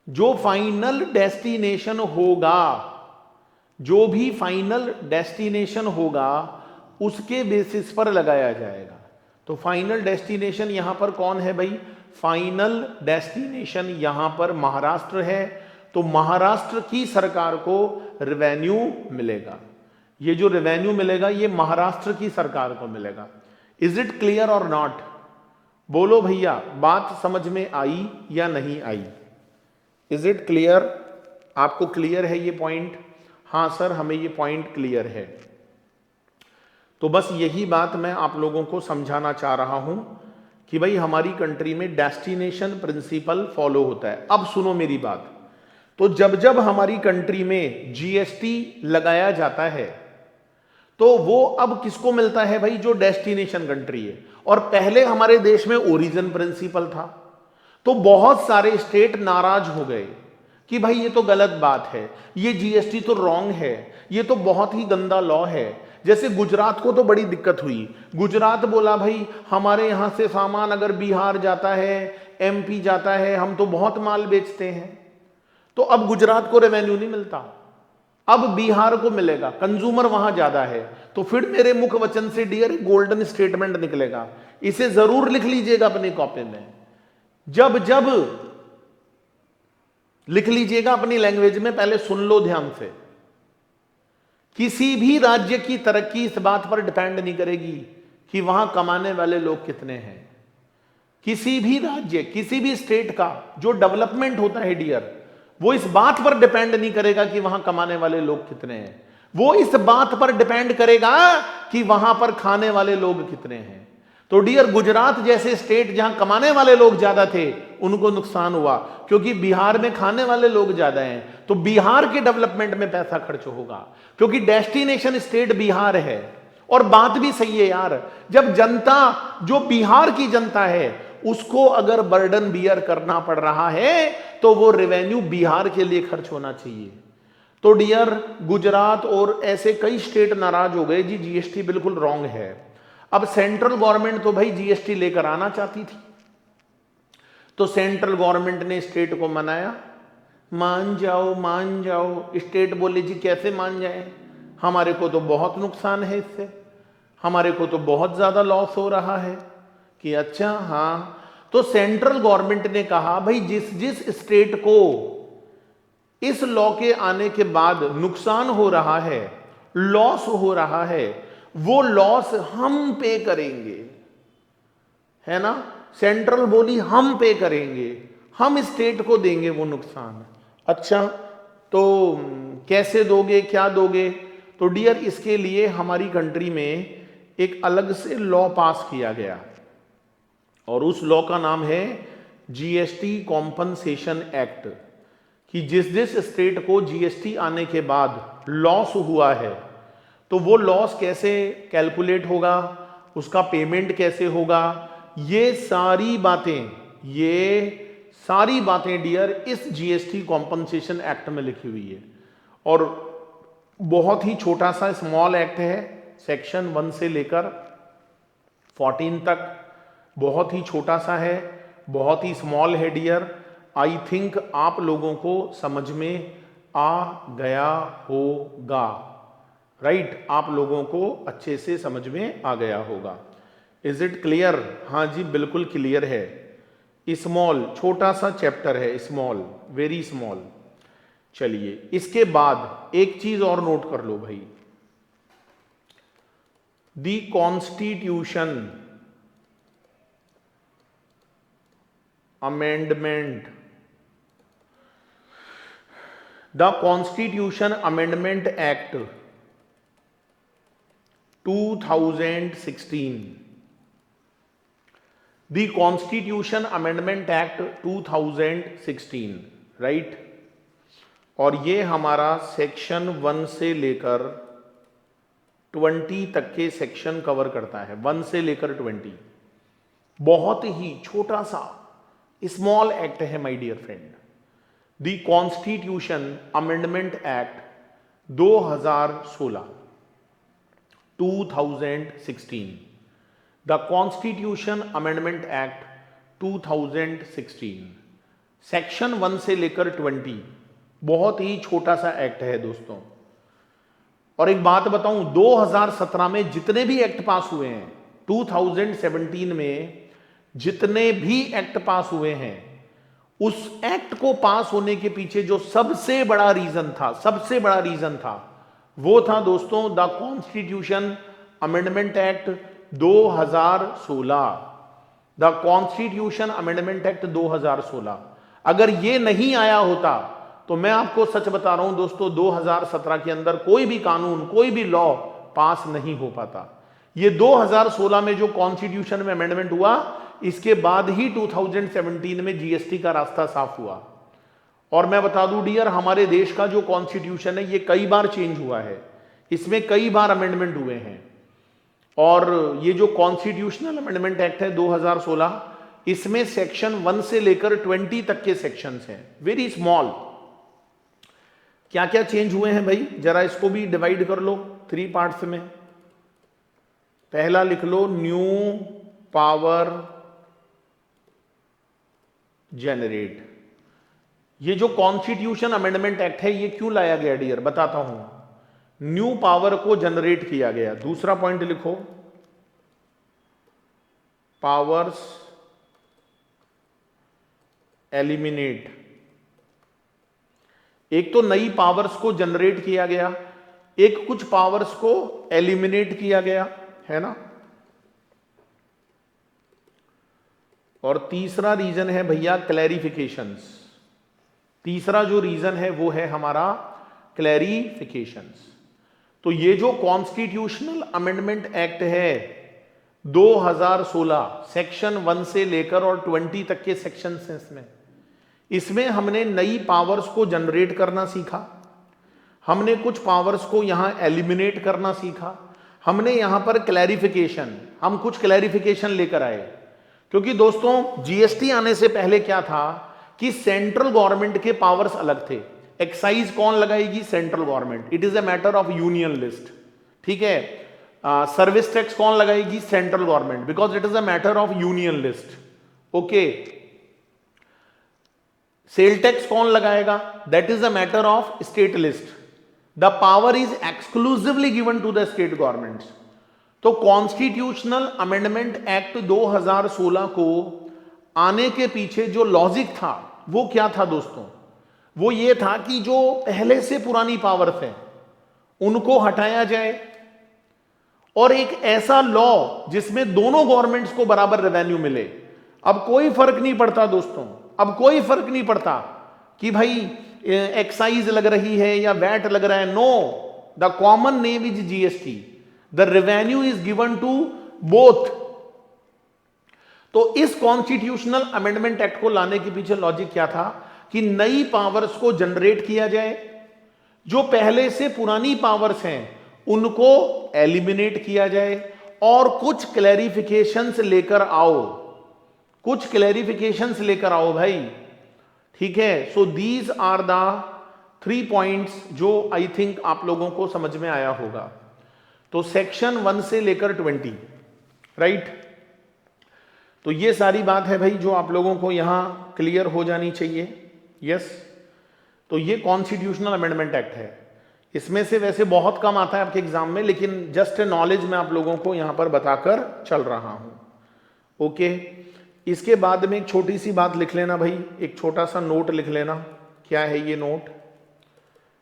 Speaker 1: जो फाइनल डेस्टिनेशन होगा, जो भी फाइनल डेस्टिनेशन होगा उसके बेसिस पर लगाया जाएगा। तो फाइनल डेस्टिनेशन यहां पर कौन है भाई? फाइनल डेस्टिनेशन यहां पर महाराष्ट्र है, तो महाराष्ट्र की सरकार को रेवेन्यू मिलेगा। ये जो रेवेन्यू मिलेगा ये महाराष्ट्र की सरकार को मिलेगा। इज इट क्लियर और नॉट? बोलो भैया, बात समझ में आई या नहीं आई? Is it clear? आपको क्लियर है ये पॉइंट? हाँ सर, हमें ये पॉइंट क्लियर है। तो बस यही बात मैं आप लोगों को समझाना चाह रहा हूं कि भाई हमारी कंट्री में डेस्टिनेशन प्रिंसिपल फॉलो होता है। अब सुनो मेरी बात। तो जब जब हमारी कंट्री में जीएसटी लगाया जाता है तो वो अब किसको मिलता है भाई? जो डेस्टिनेशन कंट्री है। और पहले हमारे देश में ओरिजिन प्रिंसिपल था, तो बहुत सारे स्टेट नाराज हो गए कि भाई ये तो गलत बात है, ये जीएसटी तो रॉन्ग है, ये तो बहुत ही गंदा लॉ है। जैसे गुजरात को तो बड़ी दिक्कत हुई। गुजरात बोला भाई हमारे यहां से सामान अगर बिहार जाता है, एमपी जाता है, हम तो बहुत माल बेचते हैं, तो अब गुजरात को रेवेन्यू नहीं मिलता, अब बिहार को मिलेगा, कंज्यूमर वहां ज्यादा है। तो फिर मेरे मुख वचन से डियर गोल्डन स्टेटमेंट निकलेगा, इसे जरूर लिख लीजिएगा अपनी कॉपी में। जब जब लिख लीजिएगा अपनी लैंग्वेज में, पहले सुन लो ध्यान से। किसी भी राज्य की तरक्की इस बात पर डिपेंड नहीं करेगी कि वहां कमाने वाले लोग कितने हैं। किसी भी राज्य, किसी भी स्टेट का जो डेवलपमेंट होता है डियर, वो इस बात पर डिपेंड नहीं करेगा कि वहां कमाने वाले लोग कितने हैं, वो इस बात पर डिपेंड करेगा कि वहां पर खाने वाले लोग कितने हैं। तो डियर गुजरात जैसे स्टेट जहां कमाने वाले लोग ज्यादा थे उनको नुकसान हुआ, क्योंकि बिहार में खाने वाले लोग ज्यादा हैं, तो बिहार के डेवलपमेंट में पैसा खर्च होगा, क्योंकि डेस्टिनेशन स्टेट बिहार है। और बात भी सही है यार, जब जनता, जो बिहार की जनता है, उसको अगर बर्डन बियर करना पड़ रहा है तो वो रेवेन्यू बिहार के लिए खर्च होना चाहिए। तो डियर गुजरात और ऐसे कई स्टेट नाराज हो गए जी, जीएसटी बिल्कुल रॉन्ग है। अब सेंट्रल गवर्नमेंट तो भाई जीएसटी लेकर आना चाहती थी, तो सेंट्रल गवर्नमेंट ने स्टेट को मनाया, मान जाओ मान जाओ। स्टेट बोले जी कैसे मान जाए, हमारे को तो बहुत नुकसान है इससे, हमारे को तो बहुत ज्यादा लॉस हो रहा है। कि अच्छा हाँ, तो सेंट्रल गवर्नमेंट ने कहा भाई जिस जिस स्टेट को इस लॉ के आने के बाद नुकसान हो रहा है, लॉस हो रहा है, वो लॉस हम पे करेंगे, है ना। सेंट्रल बोली हम पे करेंगे, हम स्टेट को देंगे वो नुकसान। अच्छा तो कैसे दोगे, क्या दोगे? तो डियर इसके लिए हमारी कंट्री में एक अलग से लॉ पास किया गया, और उस लॉ का नाम है जीएसटी कॉम्पनसेशन एक्ट। कि जिस जिस स्टेट को जीएसटी आने के बाद लॉस हुआ है, तो वो लॉस कैसे कैलकुलेट होगा, उसका पेमेंट कैसे होगा, ये सारी बातें डियर इस जीएसटी कॉम्पनसेशन एक्ट में लिखी हुई है। और बहुत ही छोटा सा स्मॉल एक्ट है, सेक्शन 1 से लेकर 14 तक, बहुत ही छोटा सा है, बहुत ही स्मॉल है डियर। आई थिंक आप लोगों को समझ में आ गया होगा, राइट? आप लोगों को अच्छे से समझ में आ गया होगा। Is it clear? हाँ जी बिल्कुल क्लियर है। स्मॉल, छोटा सा चैप्टर है, स्मॉल, वेरी स्मॉल। चलिए इसके बाद एक चीज और नोट कर लो भाई, दी constitution amendment, the constitution amendment act 2016, the constitution amendment act 2016, right. और ये हमारा सेक्शन 1 से लेकर 20 तक के सेक्शन कवर करता है, 1 से लेकर 20। बहुत ही छोटा सा स्मॉल एक्ट है my dear friend. The constitution amendment act 2016, 2016, the constitution amendment act 2016, section 1 से लेकर 20 बहुत ही छोटा सा एक्ट है दोस्तों। और एक बात बताऊं, 2017 में जितने भी एक्ट पास हुए हैं, 2017 में जितने भी एक्ट पास हुए हैं, उस एक्ट को पास होने के पीछे जो सबसे बड़ा रीजन था वो था दोस्तों the constitution amendment act 2016। The constitution amendment act 2016 अगर ये नहीं आया होता तो मैं आपको सच बता रहा हूं दोस्तों, 2017 के अंदर कोई भी कानून, कोई भी लॉ पास नहीं हो पाता। ये 2016 में जो कॉन्स्टिट्यूशन में अमेंडमेंट हुआ, इसके बाद ही 2017 में जीएसटी का रास्ता साफ हुआ। और मैं बता दूं डियर, हमारे देश का जो कॉन्स्टिट्यूशन है ये कई बार चेंज हुआ है, इसमें कई बार अमेंडमेंट हुए हैं। और ये जो कॉन्स्टिट्यूशनल अमेंडमेंट एक्ट है 2016, इसमें सेक्शन 1 से लेकर 20 तक के सेक्शंस हैं, वेरी स्मॉल। क्या क्या चेंज हुए हैं भाई, जरा इसको भी डिवाइड कर लो 3 पार्ट्स में। पहला लिख लो, न्यू पावर जेनरेट। ये जो कॉन्स्टिट्यूशन अमेंडमेंट एक्ट है ये क्यों लाया गया डियर, बताता हूं। न्यू पावर को जनरेट किया गया। दूसरा पॉइंट लिखो, पावर्स एलिमिनेट। एक तो नई पावर्स को जनरेट किया गया, एक कुछ पावर्स को एलिमिनेट किया गया, है ना। और तीसरा रीजन है भैया क्लैरिफिकेशंस। तीसरा जो रीजन है वो है हमारा क्लैरिफिकेशंस। तो ये जो कॉन्स्टिट्यूशनल अमेंडमेंट एक्ट है 2016, सेक्शन 1 से लेकर और 20 तक के सेक्शन हैं इसमें हमने नई पावर्स को जनरेट करना सीखा, हमने कुछ पावर्स को यहां एलिमिनेट करना सीखा, हमने यहां पर क्लैरिफिकेशन, हम कुछ क्लैरिफिकेशन लेकर आए। क्योंकि दोस्तों जीएसटी आने से पहले क्या था कि सेंट्रल गवर्नमेंट के पावर्स अलग थे। एक्साइज कौन लगाएगी, central government, it is a matter of union list, ठीक है। सर्विस टैक्स कौन लगाएगी, central government, because it is a matter of union list, okay. Sale tax कौन लगाएगा, that is a matter of state list. The power is exclusively given to the state governments. तो constitutional amendment act 2016 को आने के पीछे जो logic था वो क्या था दोस्तों, वो ये था कि जो पहले से पुरानी पावर्स हैं उनको हटाया जाए और एक ऐसा लॉ जिसमें दोनों गवर्नमेंट्स को बराबर रेवेन्यू मिले। अब कोई फर्क नहीं पड़ता दोस्तों, अब कोई फर्क नहीं पड़ता कि भाई एक्साइज लग रही है या वैट लग रहा है, no, the common name is GST, the revenue is given to both. तो इस कॉन्स्टिट्यूशनल अमेंडमेंट एक्ट को लाने के पीछे लॉजिक क्या था कि नई पावर्स को जनरेट किया जाए, जो पहले से पुरानी पावर्स हैं उनको एलिमिनेट किया जाए और कुछ क्लैरिफिकेशंस लेकर आओ, कुछ क्लैरिफिकेशंस लेकर आओ भाई, ठीक है। So these are the 3 points जो आई थिंक आप लोगों को समझ में आया होगा। तो सेक्शन 1 से लेकर 20, राइट। तो ये सारी बात है भाई जो आप लोगों को यहां क्लियर हो जानी चाहिए, यस। तो ये कॉन्स्टिट्यूशनल अमेंडमेंट एक्ट है, इसमें से वैसे बहुत कम आता है आपके एग्जाम में, लेकिन जस्ट नॉलेज मैं आप लोगों को यहां पर बताकर चल रहा हूं, ओके। इसके बाद में एक छोटी सी बात लिख लेना भाई, एक छोटा सा नोट लिख लेना। क्या है ये नोट,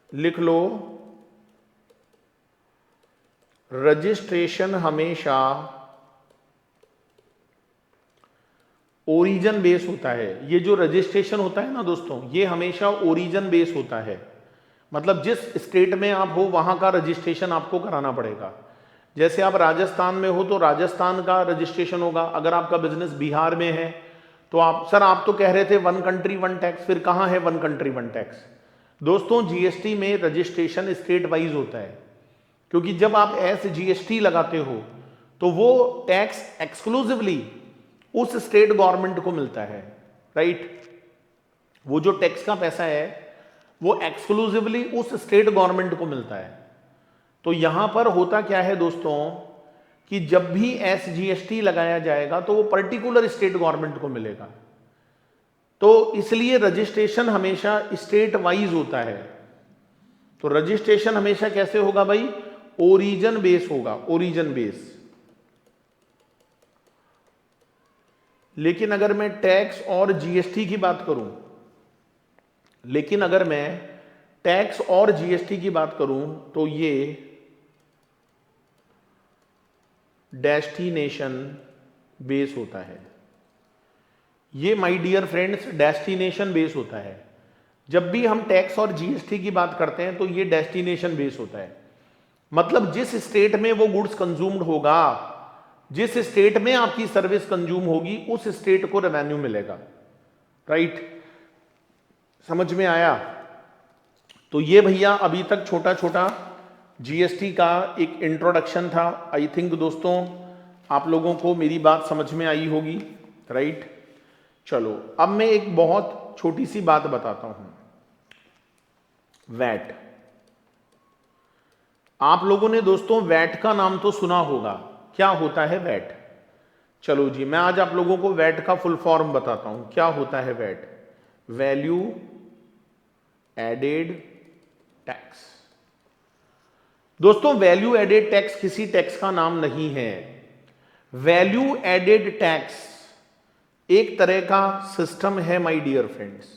Speaker 1: लिख लो, रजिस्ट्रेशन हमेशा ओरिजिन बेस होता है। ये जो रजिस्ट्रेशन होता है ना दोस्तों, ये हमेशा ओरिजिन बेस होता है, मतलब जिस स्टेट में आप हो वहां का रजिस्ट्रेशन आपको कराना पड़ेगा। जैसे आप राजस्थान में हो तो राजस्थान का रजिस्ट्रेशन होगा, अगर आपका बिजनेस बिहार में है तो आप, सर आप तो कह रहे थे 1 कंट्री 1 टैक्स, फिर कहां है 1 कंट्री 1 टैक्स। दोस्तों जीएसटी में रजिस्ट्रेशन स्टेट वाइज होता है, क्योंकि जब आप SGST लगाते हो तो वो टैक्स एक्सक्लूसिवली उस स्टेट गवर्नमेंट को मिलता है, राइट। वो जो टैक्स का पैसा है वो एक्सक्लूसिवली उस स्टेट गवर्नमेंट को मिलता है। तो यहां पर होता क्या है दोस्तों कि जब भी SGST लगाया जाएगा तो वो पर्टिकुलर स्टेट गवर्नमेंट को मिलेगा। तो इसलिए रजिस्ट्रेशन हमेशा स्टेट वाइज होता है। तो रजिस्ट्रेशन हमेशा कैसे होगा भाई? ओरिजिन बेस होगा, ओरिजिन बेस। लेकिन अगर मैं टैक्स और जीएसटी की बात करूं, लेकिन अगर मैं टैक्स और जीएसटी की बात करूं तो ये डेस्टिनेशन बेस होता है। ये my dear friends destination base होता है। जब भी हम टैक्स और जीएसटी की बात करते हैं तो ये डेस्टिनेशन बेस होता है। मतलब जिस स्टेट में वो गुड्स कंज्यूम्ड होगा, जिस स्टेट में आपकी सर्विस कंज्यूम होगी, उस स्टेट को रेवेन्यू मिलेगा। राइट? समझ में आया? तो ये भैया अभी तक छोटा छोटा जीएसटी का एक इंट्रोडक्शन था। आई थिंक दोस्तों आप लोगों को मेरी बात समझ में आई होगी। राइट? चलो अब मैं एक बहुत छोटी सी बात बताता हूं। वैट। आप लोगों ने दोस्तों वैट का नाम तो सुना होगा। क्या होता है वैट? चलो जी, मैं आज आप लोगों को वैट का फुल फॉर्म बताता हूं। क्या होता है वैट? Value added tax. दोस्तों वैल्यू एडेड टैक्स किसी टैक्स का नाम नहीं है। वैल्यू एडेड टैक्स एक तरह का सिस्टम है माय डियर फ्रेंड्स।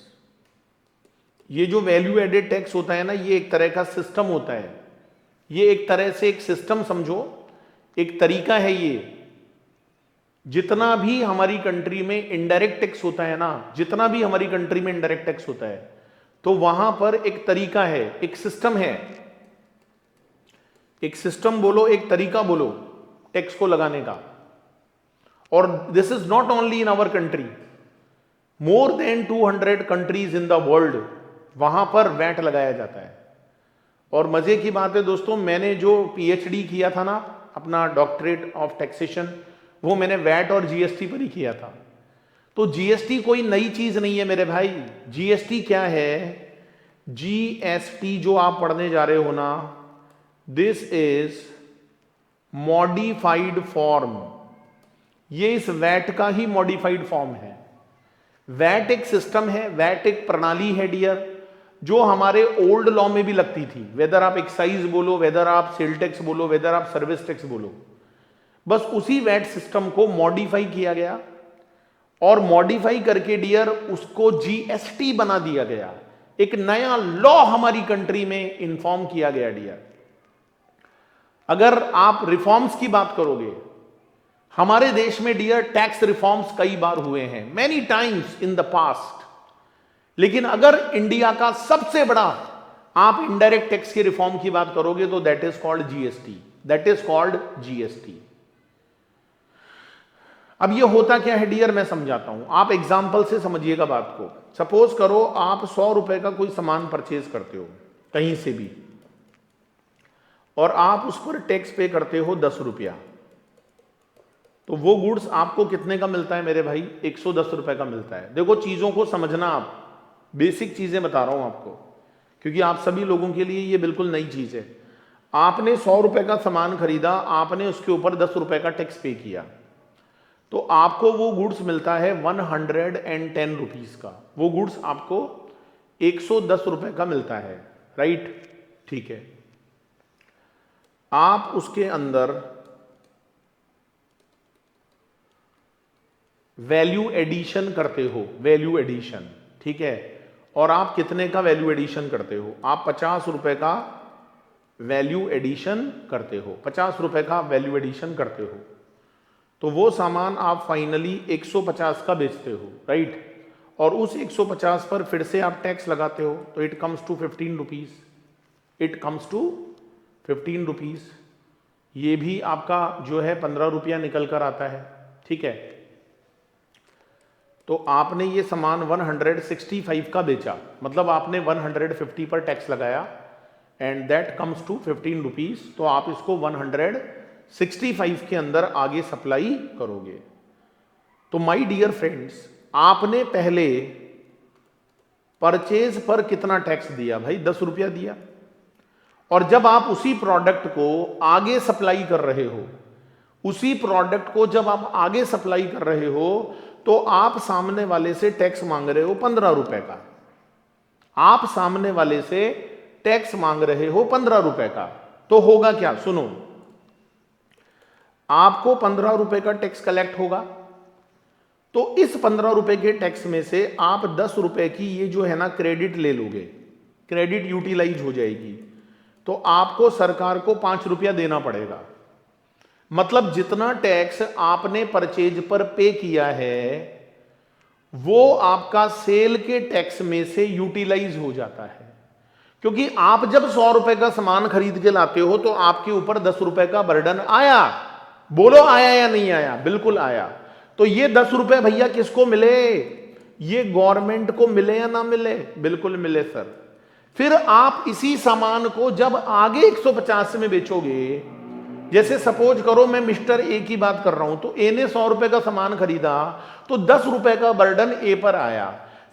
Speaker 1: ये जो वैल्यू एडेड टैक्स होता है ना, ये एक तरह का सिस्टम होता है। ये एक तरह से एक सिस्टम समझो, एक तरीका है ये। जितना भी हमारी कंट्री में इनडायरेक्ट टैक्स होता है ना, जितना भी हमारी कंट्री में इनडायरेक्ट टैक्स होता है, तो वहां पर एक तरीका है, एक सिस्टम है। एक सिस्टम बोलो, एक तरीका बोलो टैक्स को लगाने का। और this is not only in our country, more than 200 countries in the world वहां पर वैट लगाया जाता है। और मजे की बात है दोस्तों, मैंने जो पीएचडी किया था ना, अपना डॉक्टरेट ऑफ टैक्सेशन, वो मैंने वैट और जीएसटी पर ही किया था। तो जीएसटी कोई नई चीज नहीं है मेरे भाई। जीएसटी क्या है? जीएसटी जो आप पढ़ने जा रहे हो ना, दिस इज मॉडिफाइड फॉर्म। ये इस वैट का ही मॉडिफाइड फॉर्म है। वैट एक सिस्टम है, वैट एक प्रणाली है डियर, जो हमारे ओल्ड लॉ में भी लगती थी। वेदर आप एक्साइज बोलो, वेदर आप सेल टैक्स बोलो, वेदर आप सर्विस टैक्स बोलो, बस उसी वैट सिस्टम को मॉडिफाई किया गया। और मॉडिफाई करके डियर उसको जीएसटी बना दिया गया। एक नया लॉ हमारी कंट्री में इन्फॉर्म किया गया डियर। अगर आप रिफॉर्म्स की बात करोगे, हमारे देश में डियर टैक्स रिफॉर्म्स कई बार हुए हैं, many times in the past. लेकिन अगर इंडिया का सबसे बड़ा आप इनडायरेक्ट टैक्स की रिफॉर्म की बात करोगे तो that is called GST. That is called GST. अब ये होता क्या है डियर, मैं समझाता हूं, आप एग्जाम्पल से समझिएगा बात को। सपोज करो आप 100 रुपए का कोई सामान परचेज करते हो कहीं से भी, और आप उस पर टैक्स पे करते हो 10 रुपया, तो वो गुड्स आपको कितने का मिलता है मेरे भाई? 110 रुपए का मिलता है। देखो चीजों को समझना, आप बेसिक चीजें बता रहा हूं आपको, क्योंकि आप सभी लोगों के लिए ये बिल्कुल नई चीज है। आपने 100 रुपए का सामान खरीदा, आपने उसके ऊपर 10 रुपए का टैक्स पे किया, तो आपको वो गुड्स मिलता है 110 रुपीज का। वो गुड्स आपको 110 रुपए का मिलता है। राइट? ठीक है। आप उसके अंदर वैल्यू एडिशन करते हो, वैल्यू एडिशन, ठीक है। और आप कितने का वैल्यू एडिशन करते हो? आप 50 रुपए का वैल्यू एडिशन करते हो, 50 रुपए का वैल्यू एडिशन करते हो। तो वो सामान आप फाइनली 150 का बेचते हो। राइट? और उस 150 पर फिर से आप टैक्स लगाते हो, तो it comes to 15 rupees. It comes to 15 rupees. ये भी आपका जो है 15 रुपया निकल कर आता है। ठीक है? तो आपने ये सामान 165 का बेचा, मतलब आपने 150 पर टैक्स लगाया, and that comes to 15 rupees. तो आप इसको 165 के अंदर आगे सप्लाई करोगे। तो माय डियर फ्रेंड्स, आपने पहले परचेज पर कितना टैक्स दिया भाई? 10 रुपया दिया। और जब आप उसी प्रोडक्ट को आगे सप्लाई कर रहे हो, उसी प्रोडक्ट को जब आप आगे सप्लाई कर रहे हो, तो आप सामने वाले से टैक्स मांग रहे हो 15 रुपए का। आप सामने वाले से टैक्स मांग रहे हो 15 रुपए का, तो होगा क्या, सुनो। आपको 15 रुपए का टैक्स कलेक्ट होगा, तो इस 15 रुपए के टैक्स में से आप 10 रुपए की ये जो है ना क्रेडिट ले लोगे, क्रेडिट यूटिलाइज हो जाएगी, तो आपको सरकार को 5 रुपया देना पड़ेगा। मतलब जितना टैक्स आपने परचेज पर पे किया है वो आपका सेल के टैक्स में से यूटिलाइज हो जाता है। क्योंकि आप जब 100 रुपए का सामान खरीद के लाते हो तो आपके ऊपर 10 रुपए का बर्डन आया। बोलो आया या नहीं आया? बिल्कुल आया। तो ये 10 रुपए भैया किसको मिले? ये गवर्नमेंट को मिले या ना मिले? बिल्कुल मिले सर। फिर आप इसी सामान को जब आगे 150 में बेचोगे, जैसे सपोज करो मैं मिस्टर ए की बात कर रहा हूं, तो ए ने 100 रुपए का सामान खरीदा तो 10 रुपए का बर्डन ए पर आया।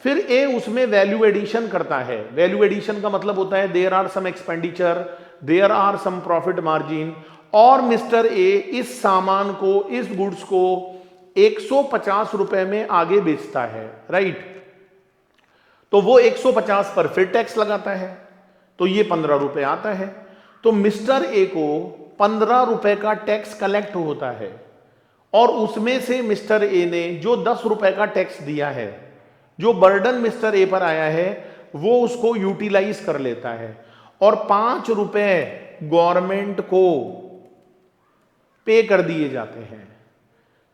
Speaker 1: फिर ए उसमें वैल्यू एडिशन करता है। वैल्यू एडिशन का मतलब होता है there are some expenditure, there are some profit margin, और मिस्टर ए इस सामान को, इस गुड्स को 150 रुपए में आगे बेचता है, राइट। तो वो 150 पर फिर टैक्स लगाता है, तो ये 15 रुपए आता है। तो मिस्टर ए को 15 रुपए का टैक्स कलेक्ट होता है, और उसमें से मिस्टर ए ने जो 10 रुपए का टैक्स दिया है, जो बर्डन मिस्टर ए पर आया है, वो उसको यूटिलाइज कर लेता है, और 5 रुपए गवर्नमेंट को पे कर दिए जाते हैं।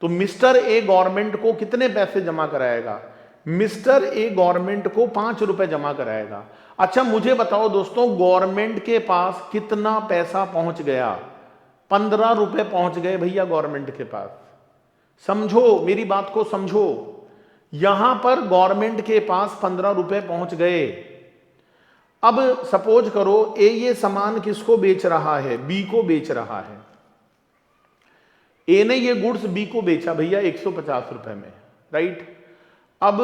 Speaker 1: तो मिस्टर ए गवर्नमेंट को कितने पैसे जमा कराएगा? मिस्टर ए गवर्नमेंट को 5 रुपए जमा कराएगा। अच्छा मुझे बताओ दोस्तों, गवर्नमेंट के पास कितना पैसा पहुंच गया? 15 रुपए पहुंच गए भैया गवर्नमेंट के पास। समझो मेरी बात को, समझो। यहां पर गवर्नमेंट के पास 15 रुपए पहुंच गए। अब सपोज करो ए ये सामान किसको बेच रहा है? बी को बेच रहा है। ए ने ये गुड्स बी को बेचा भैया 150 रुपए में, राइट। अब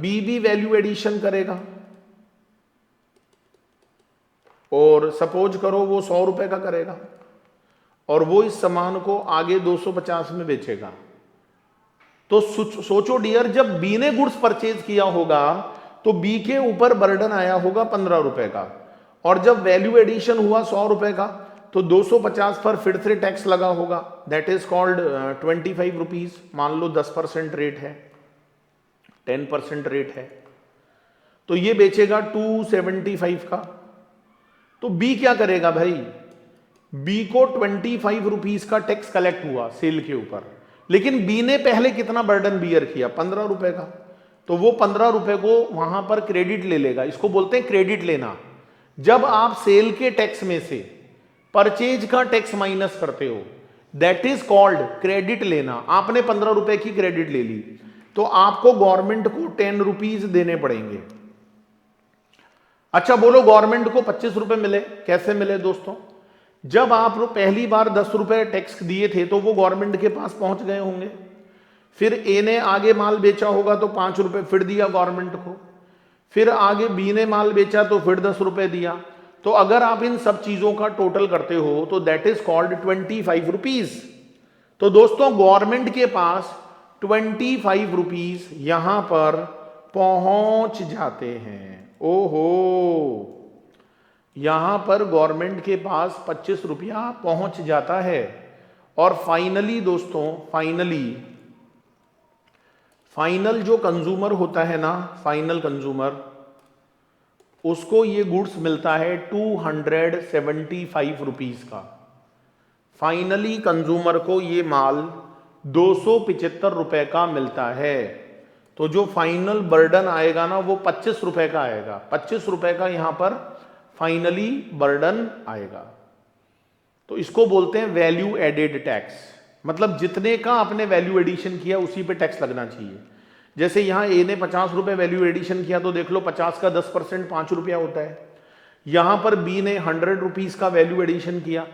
Speaker 1: बी भी वैल्यू एडिशन करेगा, और सपोज करो वो 100 रुपए का करेगा, और वो इस सामान को आगे 250 में बेचेगा। तो सोचो डियर, जब बी ने गुड्स परचेज किया होगा तो बी के ऊपर बर्डन आया होगा 15 रुपए का, और जब वैल्यू एडिशन हुआ 100 रुपए का, तो 250 पर फिर से टैक्स लगा होगा, दैट इज कॉल्ड 25 रुपीज। मान लो 10% रेट है, 10% रेट है, तो ये बेचेगा 275 का। तो बी क्या करेगा भाई? बी को 25 रुपीज का टैक्स कलेक्ट हुआ सेल के ऊपर, लेकिन बी ने पहले कितना बर्डन बियर किया? 15 रुपए का। तो वो 15 रुपए को वहां पर क्रेडिट ले लेगा। इसको बोलते हैं क्रेडिट लेना। जब आप सेल के टैक्स में से परचेज का टैक्स माइनस करते हो, दैट इज कॉल्ड क्रेडिट लेना। आपने 15 रुपए की क्रेडिट ले ली, तो आपको गवर्नमेंट को 10 रुपीज देने पड़ेंगे। अच्छा बोलो, गवर्नमेंट को 25 रुपए मिले। कैसे मिले दोस्तों? जब आप पहली बार 10 रुपए टैक्स दिए थे तो वो गवर्नमेंट के पास पहुंच गए होंगे, फिर ए ने आगे माल बेचा होगा तो 5 रुपए फिर दिया गवर्नमेंट को, फिर आगे बी ने माल बेचा तो फिर 10 रुपए दिया। तो अगर आप इन सब चीजों का टोटल करते हो तो दैट इज कॉल्ड 25 रुपीज। तो दोस्तों गवर्नमेंट के पास 25 रुपीज यहां पर पहुंच जाते हैं। ओहो, यहां पर गवर्नमेंट के पास 25 रुपया पहुंच जाता है। और फाइनली दोस्तों, फाइनल जो कंज्यूमर होता है ना, फाइनल कंज्यूमर, उसको ये गुड्स मिलता है 275 रुपीज का। फाइनली कंज्यूमर को ये माल 275 रुपए का मिलता है। तो जो फाइनल बर्डन आएगा ना वो 25 रुपए का आएगा। 25 रुपए का यहां पर फाइनली बर्डन आएगा। तो इसको बोलते हैं वैल्यू एडेड टैक्स। मतलब जितने का आपने वैल्यू एडिशन किया उसी पे टैक्स लगना चाहिए। जैसे यहां ए ने 50 रुपए वैल्यू एडिशन किया तो देख लो 50 का 10% 5 रुपया होता है। यहां पर बी ने 100 रुपीज का वैल्यू एडिशन किया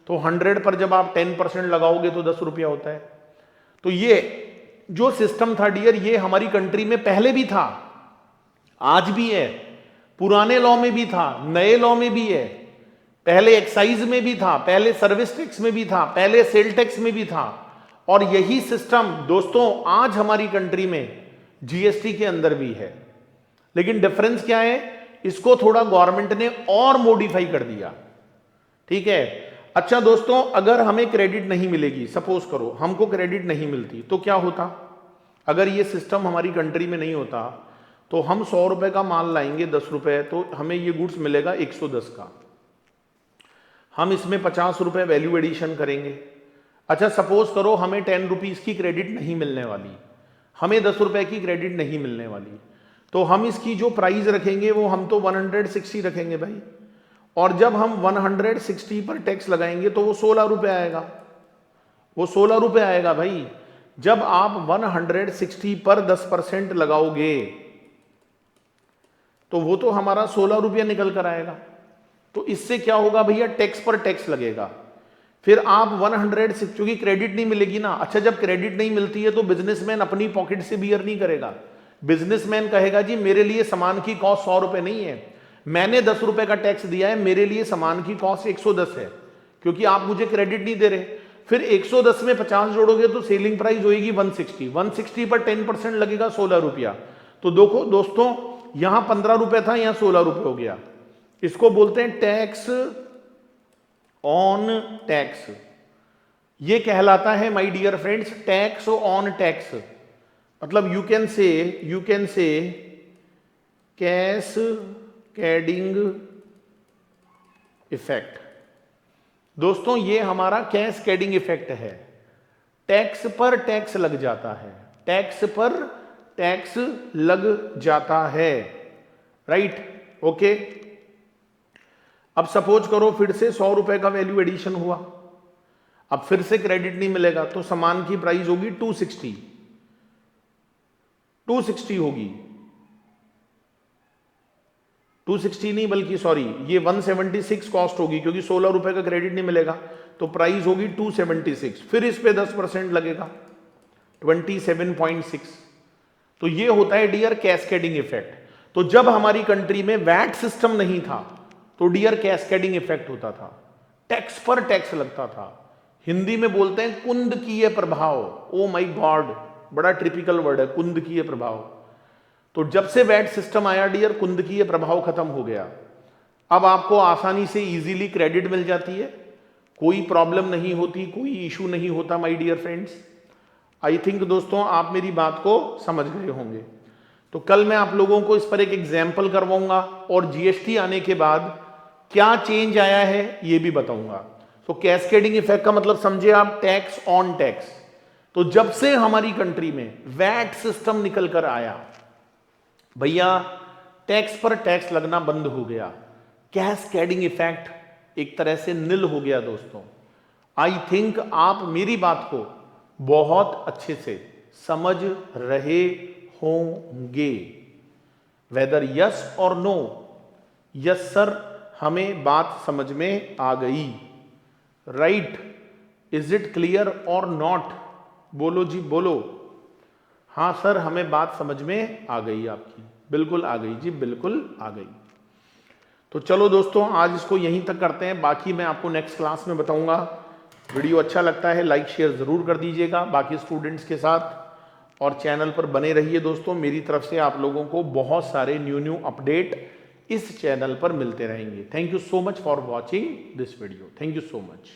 Speaker 1: तो 100 पर जब आप 10% लगाओगे तो 10 रुपया होता है। तो ये जो सिस्टम था डियर, ये हमारी कंट्री में पहले भी था, आज भी है, पुराने लॉ में भी था, नए लॉ में भी है, पहले एक्साइज में भी था, पहले सर्विस टैक्स में भी था, पहले सेल टैक्स में भी था, और यही सिस्टम दोस्तों आज हमारी कंट्री में जीएसटी के अंदर भी है, लेकिन डिफरेंस क्या है, इसको थोड़ा गवर्नमेंट ने और मॉडिफाई कर दिया। ठीक है। अच्छा दोस्तों, अगर हमें क्रेडिट नहीं मिलेगी, सपोज करो हमको क्रेडिट नहीं मिलती, तो क्या होता? अगर ये सिस्टम हमारी कंट्री में नहीं होता तो हम 100 रुपए का माल लाएंगे 10 रुपए, तो हमें ये गुड्स मिलेगा 110 का। हम इसमें 50 रुपए वैल्यू एडिशन करेंगे। अच्छा सपोज करो हमें 10 रुपीज की क्रेडिट नहीं मिलने वाली, हमें 10 रुपए की क्रेडिट नहीं मिलने वाली, तो हम इसकी जो प्राइस रखेंगे वो हम तो 160 रखेंगे भाई, और जब हम 160 पर टैक्स लगाएंगे तो वो 16 रुपए आएगा, वो 16 रुपए आएगा भाई। जब आप 160 पर 10% लगाओगे तो वो तो हमारा 16 रुपया निकल कर आएगा। तो इससे क्या होगा भैया, टैक्स पर टैक्स लगेगा। फिर आप 106, क्योंकि क्रेडिट नहीं मिलेगी ना। अच्छा जब क्रेडिट नहीं मिलती है तो बिजनेसमैन अपनी पॉकेट से बियर नहीं करेगा, बिजनेसमैन कहेगा जी मेरे लिए सामान की कॉस्ट 100 रुपए नहीं है, मैंने 10 रुपए का टैक्स दिया है, मेरे लिए सामान की कॉस्ट 110 है, क्योंकि आप मुझे क्रेडिट नहीं दे रहे। फिर 110 में 50 जोड़ोगे तो सेलिंग प्राइस होगी 160, 160 पर 10% लगेगा 16 रुपया। तो देखो दोस्तों, यहां 15 रुपए था, यहां 16 रुपए हो गया। इसको बोलते हैं टैक्स ऑन टैक्स। ये कहलाता है my dear friends tax on tax. मतलब you can say cascading effect. दोस्तों ये हमारा कैस्केडिंग इफेक्ट है, टैक्स पर टैक्स लग जाता है, टैक्स पर टैक्स लग जाता है, राइट। ओके। अब सपोज करो फिर से 100 रुपए का वैल्यू एडिशन हुआ, अब फिर से क्रेडिट नहीं मिलेगा तो सामान की प्राइस होगी 260 होगी, 260 नहीं बल्कि सॉरी ये 176 कॉस्ट होगी, क्योंकि 16 रुपए का क्रेडिट नहीं मिलेगा तो प्राइस होगी 276। फिर इस पे 10% लगेगा 27.6। तो ये होता है डियर कैस्केडिंग इफेक्ट। तो जब हमारी कंट्री में वैट सिस्टम नहीं था तो डियर कैस्केडिंग इफेक्ट होता था, टैक्स पर टैक्स लगता था। हिंदी में बोलते हैं कुंदकीय प्रभाव। ओ माय गॉड, बड़ा टिपिकल वर्ड है कुंदकीय प्रभाव। तो जब से वैट सिस्टम आया डियर, कुंदकीय प्रभाव खत्म हो गया। अब आपको आसानी से इजीली क्रेडिट मिल जाती है, कोई प्रॉब्लम नहीं होती, कोई इशू नहीं होता my dear friends. I think दोस्तों आप मेरी बात को समझ गए होंगे। तो कल मैं आप लोगों को इस पर एक एग्जाम्पल करवाऊंगा और जीएसटी आने के बाद क्या चेंज आया है ये भी बताऊंगा। तो कैस्केडिंग इफेक्ट का मतलब समझे आप, टैक्स ऑन टैक्स। तो जब से हमारी कंट्री में वैट सिस्टम निकल कर आया भैया, टैक्स पर टैक्स लगना बंद हो गया, कैस्केडिंग इफेक्ट एक तरह से निल हो गया दोस्तों। आई थिंक आप मेरी बात को बहुत अच्छे से समझ रहे होंगे। वेदर यस और नो, यस सर हमें बात समझ में आ गई, राइट। इज इट क्लियर और नॉट? बोलो जी बोलो। हाँ सर हमें बात समझ में आ गई आपकी, बिल्कुल आ गई जी, बिल्कुल आ गई। तो चलो दोस्तों आज इसको यहीं तक करते हैं, बाकी मैं आपको नेक्स्ट क्लास में बताऊंगा। वीडियो अच्छा लगता है लाइक शेयर जरूर कर दीजिएगा बाकी स्टूडेंट्स के साथ, और चैनल पर बने रहिए दोस्तों। मेरी तरफ से आप लोगों को बहुत सारे न्यू अपडेट इस चैनल पर मिलते रहेंगे। Thank you so much for watching this video, thank you so much.